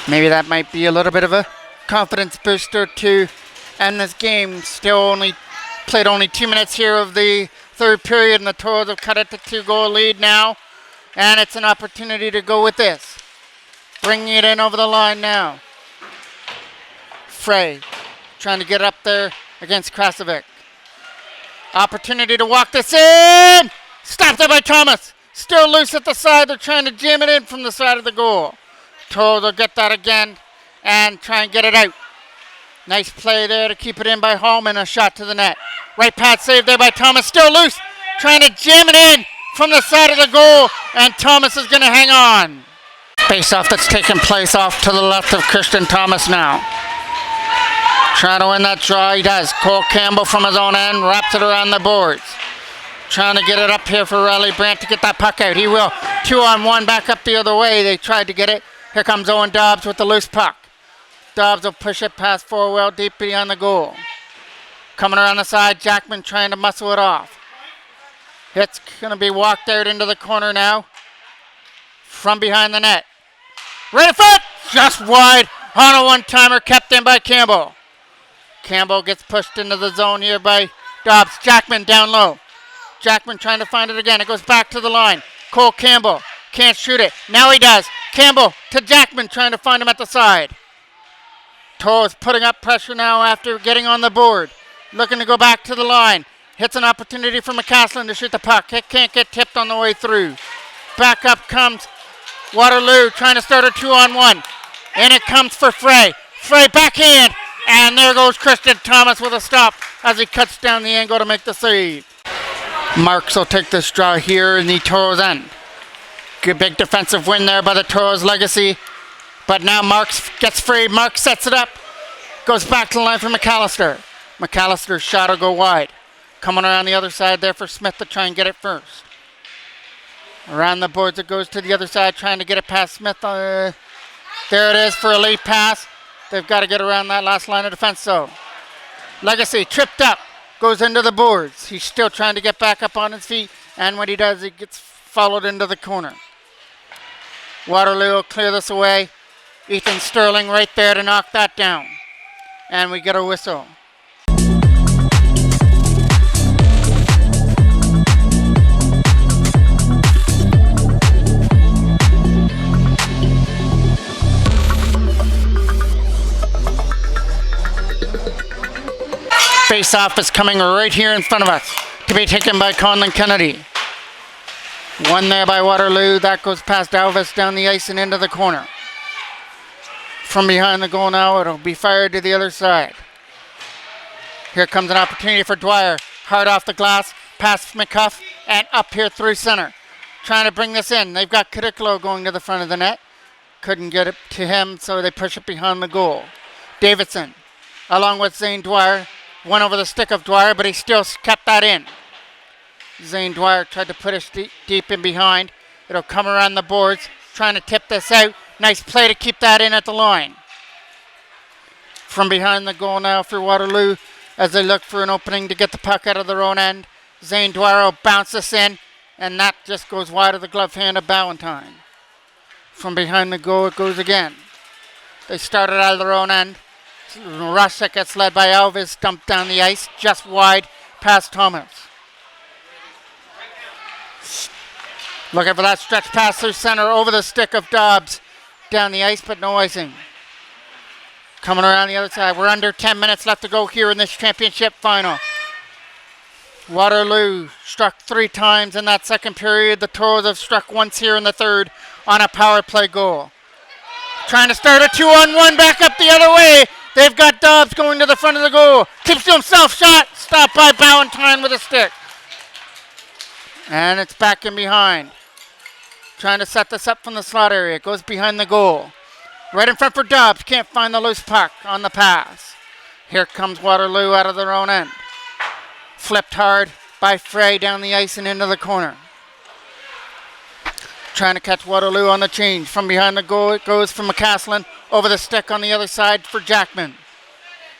Maybe that might be a little bit of a confidence booster to end this game. Still played only 2 minutes here of the third period, and the Toros have cut it to 2-goal lead now. And it's an opportunity to go with this. Bringing it in over the line now. Frey trying to get up there against Krasovic. Opportunity to walk this in. Stopped there by Thomas. Still loose at the side. They're trying to jam it in from the side of the goal. Toros will get that again and try and get it out. Nice play there to keep it in by Hallman. A shot to the net. Right pad saved there by Thomas. Still loose. Trying to jam it in from the side of the goal. And Thomas is going to hang on. Face-off that's taking place off to the left of Christian Thomas now. Trying to win that draw. He does. Cole Campbell from his own end. Wraps it around the boards. Trying to get it up here for Riley Brandt to get that puck out. He will. 2-on-1 back up the other way. They tried to get it. Here comes Owen Dobbs with the loose puck. Dobbs will push it past Forwell deep beyond the goal. Coming around the side, Jackman trying to muscle it off. It's going to be walked out into the corner now. From behind the net. Right in front! Just wide on a one-timer kept in by Campbell. Campbell gets pushed into the zone here by Dobbs. Jackman down low. Jackman trying to find it again. It goes back to the line. Cole Campbell can't shoot it. Now he does. Campbell to Jackman trying to find him at the side. Toros putting up pressure now after getting on the board. Looking to go back to the line. Hits an opportunity for McCaslin to shoot the puck. It can't get tipped on the way through. Back up comes Waterloo trying to start a 2-on-1. And it comes for Frey. Frey backhand. And there goes Christian Thomas with a stop as he cuts down the angle to make the save. Marks will take this draw here in the Toros end. Good big defensive win there by the Toros Legacy. But now Marks gets free. Marks sets it up. Goes back to the line for McAllister. McAllister's shot will go wide. Coming around the other side there for Smith to try and get it first. Around the boards it goes to the other side, trying to get it past Smith. There it is for a late pass. They've got to get around that last line of defense though. Legacy tripped up. Goes into the boards. He's still trying to get back up on his feet. And when he does, he gets followed into the corner. Waterloo will clear this away. Ethan Sterling right there to knock that down. And we get a whistle. Face-off is coming right here in front of us to be taken by Conlon Kennedy. One there by Waterloo. That goes past Alvis down the ice and into the corner. From behind the goal now, it'll be fired to the other side. Here comes an opportunity for Dwyer. Hard off the glass, past McCuff, and up here through center. Trying to bring this in. They've got Cadicolo going to the front of the net. Couldn't get it to him, so they push it behind the goal. Davidson, along with Zane Dwyer, went over the stick of Dwyer, but he still kept that in. Zane Dwyer tried to put it deep in behind. It'll come around the boards, trying to tip this out. Nice play to keep that in at the line. From behind the goal now for Waterloo as they look for an opening to get the puck out of their own end. Zane Dwyer will bounce this in, and that just goes wide of the glove hand of Ballantine. From behind the goal it goes again. They started out of their own end. Rush that gets led by Alves, dumped down the ice, just wide past Thomas. Looking for that stretch pass through center over the stick of Dobbs. Down the ice, but no icing. Coming around the other side. We're under 10 minutes left to go here in this championship final. Waterloo struck 3 times in that second period. The Toros have struck once here in the third on a power play goal. Trying to start a 2-on-1 back up the other way. They've got Dobbs going to the front of the goal. Keeps to himself, shot. Stopped by Ballantyne with a stick. And it's back in behind. Trying to set this up from the slot area. It goes behind the goal. Right in front for Dobbs. Can't find the loose puck on the pass. Here comes Waterloo out of their own end. Flipped hard by Frey down the ice and into the corner. Trying to catch Waterloo on the change. From behind the goal it goes from McCaslin. Over the stick on the other side for Jackman.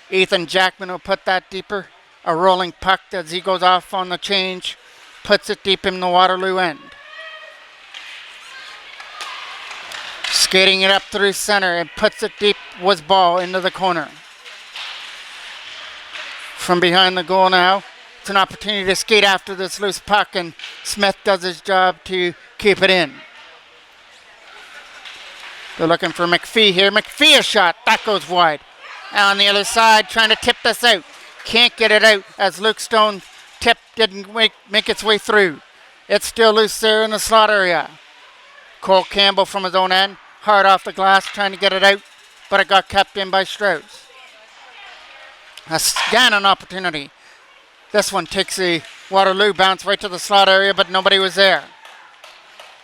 Ethan Jackman will put that deeper. A rolling puck as he goes off on the change. Puts it deep in the Waterloo end. Skating it up through center and puts it deep was ball into the corner. From behind the goal now, it's an opportunity to skate after this loose puck, and Smith does his job to keep it in. They're looking for McPhee here. McPhee a shot, that goes wide. And on the other side, trying to tip this out. Can't get it out as Luke Stone's tip didn't make its way through. It's still loose there in the slot area. Cole Campbell from his own end, hard off the glass, trying to get it out, but it got kept in by Strauss. Again, an opportunity. This one takes a Waterloo bounce right to the slot area, but nobody was there.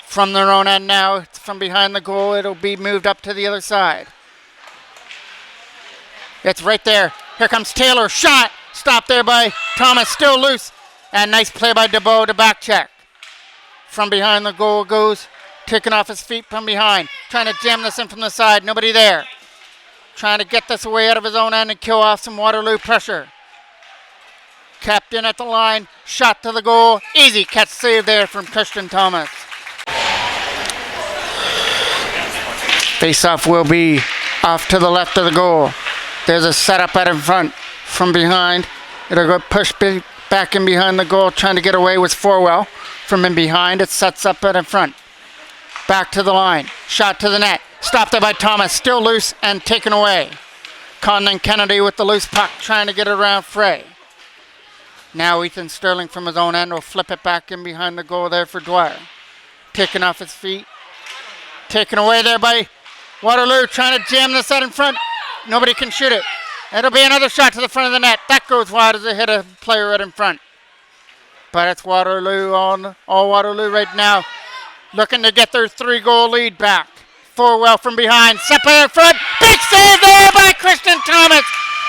From their own end now, it's from behind the goal. It'll be moved up to the other side. It's right there. Here comes Taylor. Shot. Stopped there by Thomas. Still loose. And nice play by DeBow to back check. From behind the goal goes. Taking off his feet from behind. Trying to jam this in from the side. Nobody there. Trying to get this away out of his own end and kill off some Waterloo pressure. Kept in at the line. Shot to the goal. Easy catch save there from Christian Thomas. Face-off will be off to the left of the goal. There's a setup out in front from behind. It'll go push back in behind the goal. Trying to get away with Forwell from in behind. It sets up out in front. Back to the line. Shot to the net. Stopped there by Thomas. Still loose and taken away. Condon Kennedy with the loose puck. Trying to get it around Frey. Now Ethan Sterling from his own end will flip it back in behind the goal there for Dwyer. Taken off his feet. Taken away there by Waterloo. Trying to jam this out in front. Nobody can shoot it. It'll be another shot to the front of the net. That goes wide as it hit a player right in front. But it's Waterloo all Waterloo right now. Looking to get their 3-goal lead back. Forwell from behind. Seppa in front. Big save there by Christian Thomas.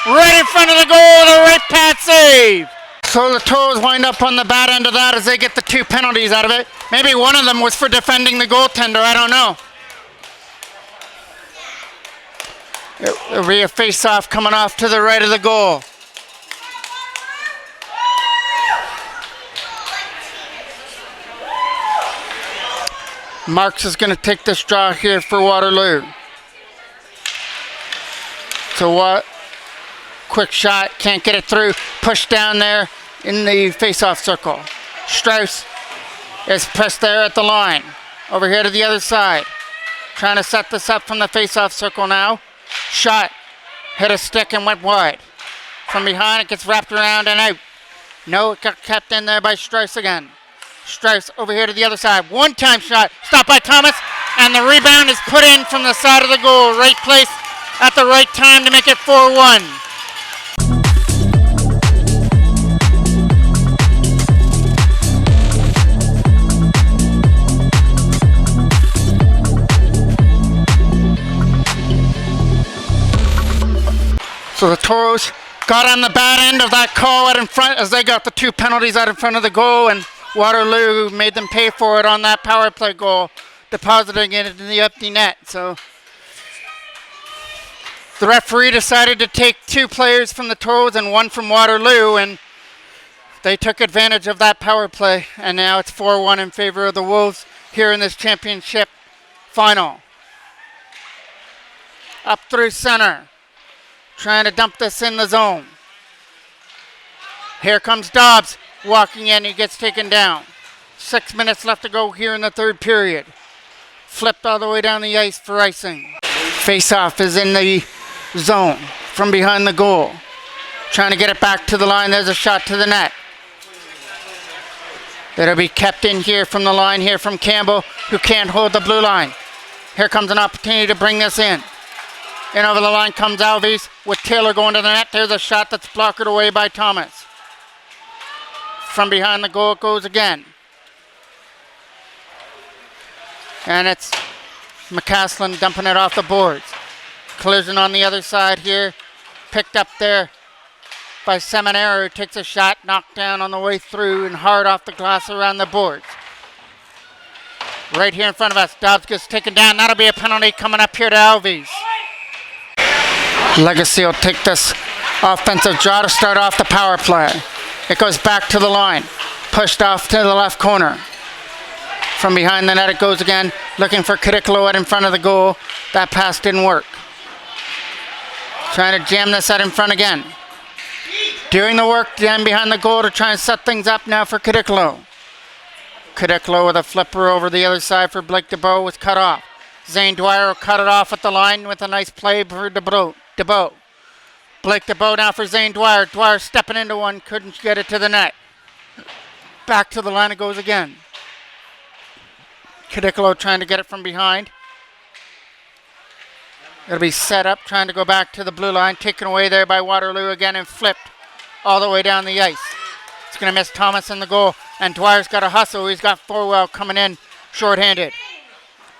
Right in front of the goal. The right pad save. So the Toros wind up on the bad end of that as they get the 2 penalties out of it. Maybe one of them was for defending the goaltender. I don't know. It'll be a face-off coming off to the right of the goal. Marks is going to take this draw here for Waterloo. So what? Quick shot, can't get it through. Pushed down there in the face-off circle. Strauss is pressed there at the line. Over here to the other side. Trying to set this up from the face-off circle now. Shot, hit a stick and went wide. From behind it gets wrapped around and out. No, it got kept in there by Strauss again. Strauss over here to the other side. One-time shot, stopped by Thomas, and the rebound is put in from the side of the goal. Right place at the right time to make it 4-1. So the Toros got on the bad end of that call out in front as they got the 2 penalties out in front of the goal, and Waterloo made them pay for it on that power play goal, depositing it in the empty net. So the referee decided to take 2 players from the Toros and 1 from Waterloo, and they took advantage of that power play, and now it's 4-1 in favor of the Wolves here in this championship final. Up through center. Trying to dump this in the zone. Here comes Dobbs walking in. He gets taken down. 6 minutes left to go here in the third period. Flipped all the way down the ice for icing. Face-off is in the zone from behind the goal. Trying to get it back to the line. There's a shot to the net. That'll be kept in here from the line here from Campbell, who can't hold the blue line. Here comes an opportunity to bring this in. And over the line comes Alves with Taylor going to the net. There's a shot that's blocked away by Thomas. From behind the goal it goes again. And it's McCaslin dumping it off the boards. Collision on the other side here. Picked up there by Seminara, who takes a shot, knocked down on the way through and hard off the glass around the boards. Right here in front of us, Dobbs gets taken down. That'll be a penalty coming up here to Alves. Legacy will take this offensive draw to start off the power play. It goes back to the line, pushed off to the left corner. From behind the net it goes again, looking for Cadicolo out in front of the goal. That pass didn't work. Trying to jam this out in front again. Doing the work down behind the goal to try and set things up now for Cadicolo. Cadicolo with a flipper over the other side for Blake DeBow was cut off. Zane Dwyer will cut it off at the line with a nice play for DeBow. Blake DeBow now for Zane Dwyer. Dwyer stepping into one, couldn't get it to the net. Back to the line it goes again. Cadicolo trying to get it from behind. It'll be set up, trying to go back to the blue line, taken away there by Waterloo again and flipped all the way down the ice. It's going to miss Thomas in the goal, and Dwyer's got a hustle. He's got Forwell coming in shorthanded.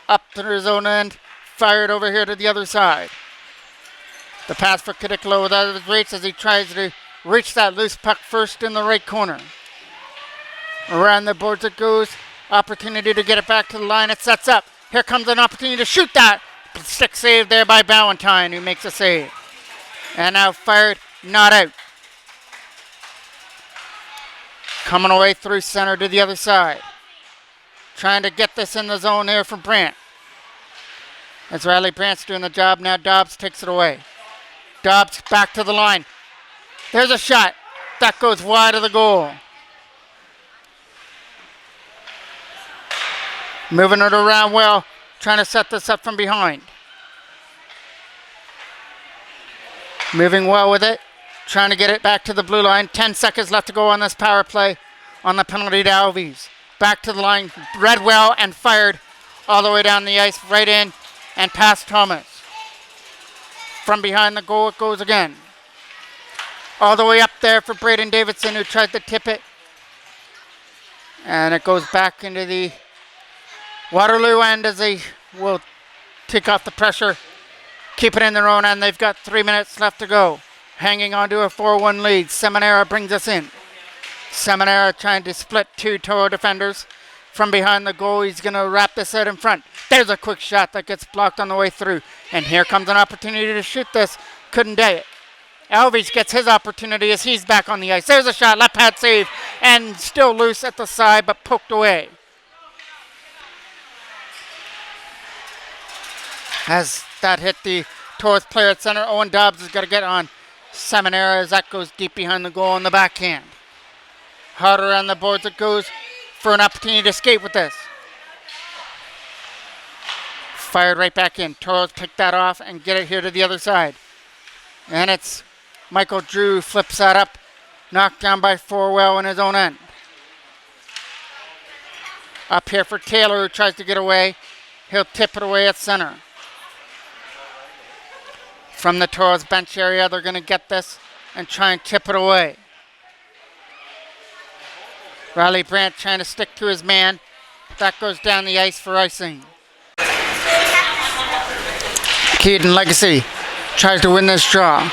Up to his own end, fired over here to the other side. The pass for Cadicolo without his reach as he tries to reach that loose puck first in the right corner. Around the boards it goes. Opportunity to get it back to the line. It sets up. Here comes an opportunity to shoot that. Stick save there by Ballantyne, who makes a save. And now fired, not out. Coming away through center to the other side. Trying to get this in the zone here for Brandt. As Riley Brandt's doing the job now, Dobbs takes it away. Dobbs back to the line. There's a shot. That goes wide of the goal. Moving it around well, trying to set this up from behind. Moving well with it, trying to get it back to the blue line. 10 seconds left to go on this power play on the penalty to Alves. Back to the line, read well and fired all the way down the ice, right in and past Thomas. From behind the goal it goes again. All the way up there for Braden Davidson, who tried to tip it. And it goes back into the Waterloo end as they will take off the pressure, keep it in their own end. They've got 3 minutes left to go. Hanging on to a 4-1 lead. Seminara brings us in. Seminara trying to split two Toro defenders. From behind the goal, he's going to wrap this out in front. There's a quick shot that gets blocked on the way through. And here comes an opportunity to shoot this. Couldn't day it. Alves gets his opportunity as he's back on the ice. There's a shot, left pad save, and still loose at the side, but poked away. As that hit the Taurus player at center, Owen Dobbs has got to get on Seminara as that goes deep behind the goal on the backhand. Hard around the boards it goes for an opportunity to escape with this. Fired right back in. Taurus picked that off and get it here to the other side. And it's Michael Drew flips that up, knocked down by Forwell in his own end. Up here for Taylor, who tries to get away. He'll tip it away at center. From the Toros bench area, they're going to get this and try and tip it away. Riley Brandt trying to stick to his man. That goes down the ice for icing. Keaton Legacy tries to win this draw.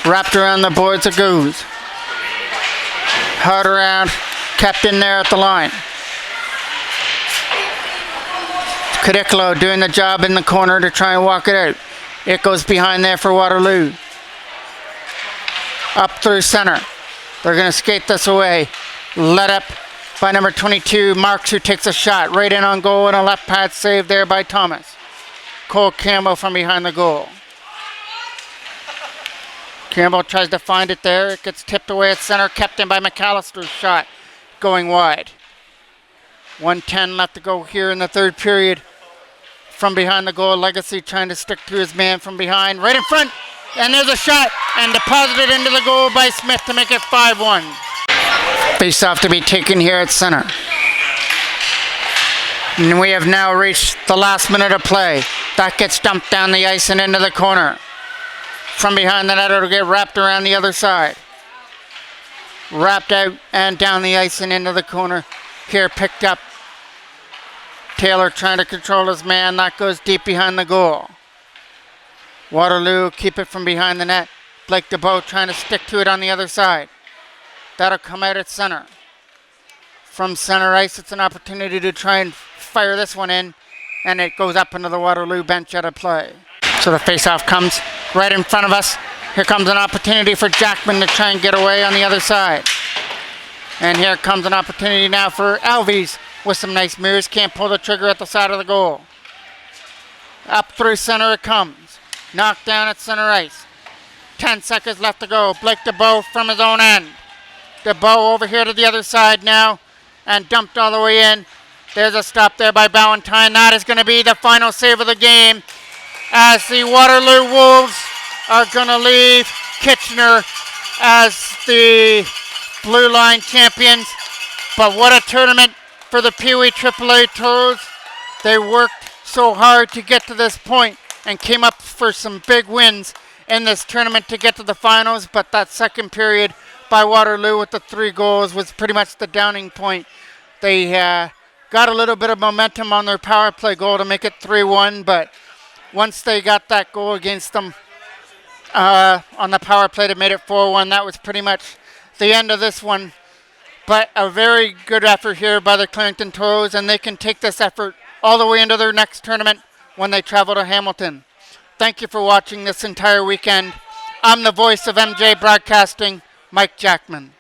Wrapped around the boards it goes. Hard around, kept in there at the line. Cadicolo doing the job in the corner to try and walk it out. It goes behind there for Waterloo. Up through center. They're going to skate this away. Let up by number 22, Marks, who takes a shot right in on goal and a left pad save there by Thomas. Cole Campbell from behind the goal. Campbell tries to find it there. It gets tipped away at center, kept in by McAllister's shot, going wide. 1:10 left to go here in the third period. From behind the goal, Legacy trying to stick to his man from behind, right in front, and there's a shot, and deposited into the goal by Smith to make it 5-1. Face off to be taken here at center. And we have now reached the last minute of play. That gets dumped down the ice and into the corner. From behind the net, it'll get wrapped around the other side. Wrapped out and down the ice and into the corner. Here picked up. Taylor trying to control his man. That goes deep behind the goal. Waterloo keep it from behind the net. Blake DeBow trying to stick to it on the other side. That'll come out at center. From center ice, it's an opportunity to try and fire this one in, and it goes up into the Waterloo bench out of play. So the face-off comes right in front of us. Here comes an opportunity for Jackman to try and get away on the other side. And here comes an opportunity now for Alves with some nice moves. Can't pull the trigger at the side of the goal. Up through center it comes. Knocked down at center ice. 10 seconds left to go. Blake DeBow from his own end. DeBow over here to the other side now and dumped all the way in. There's a stop there by Ballantyne. That is going to be the final save of the game as the Waterloo Wolves are going to leave Kitchener as the BlueLine champions. But what a tournament for the Pee Wee AAA Toros. They worked so hard to get to this point and came up for some big wins in this tournament to get to the finals. But that second period by Waterloo with the 3 goals was pretty much the downing point. They got a little bit of momentum on their power play goal to make it 3-1, but once they got that goal against them on the power play to make it 4-1, that was pretty much the end of this one. But a very good effort here by the Clarington Toros, and they can take this effort all the way into their next tournament when they travel to Hamilton. Thank you for watching this entire weekend. I'm the voice of MJ Broadcasting, Mike Jackman.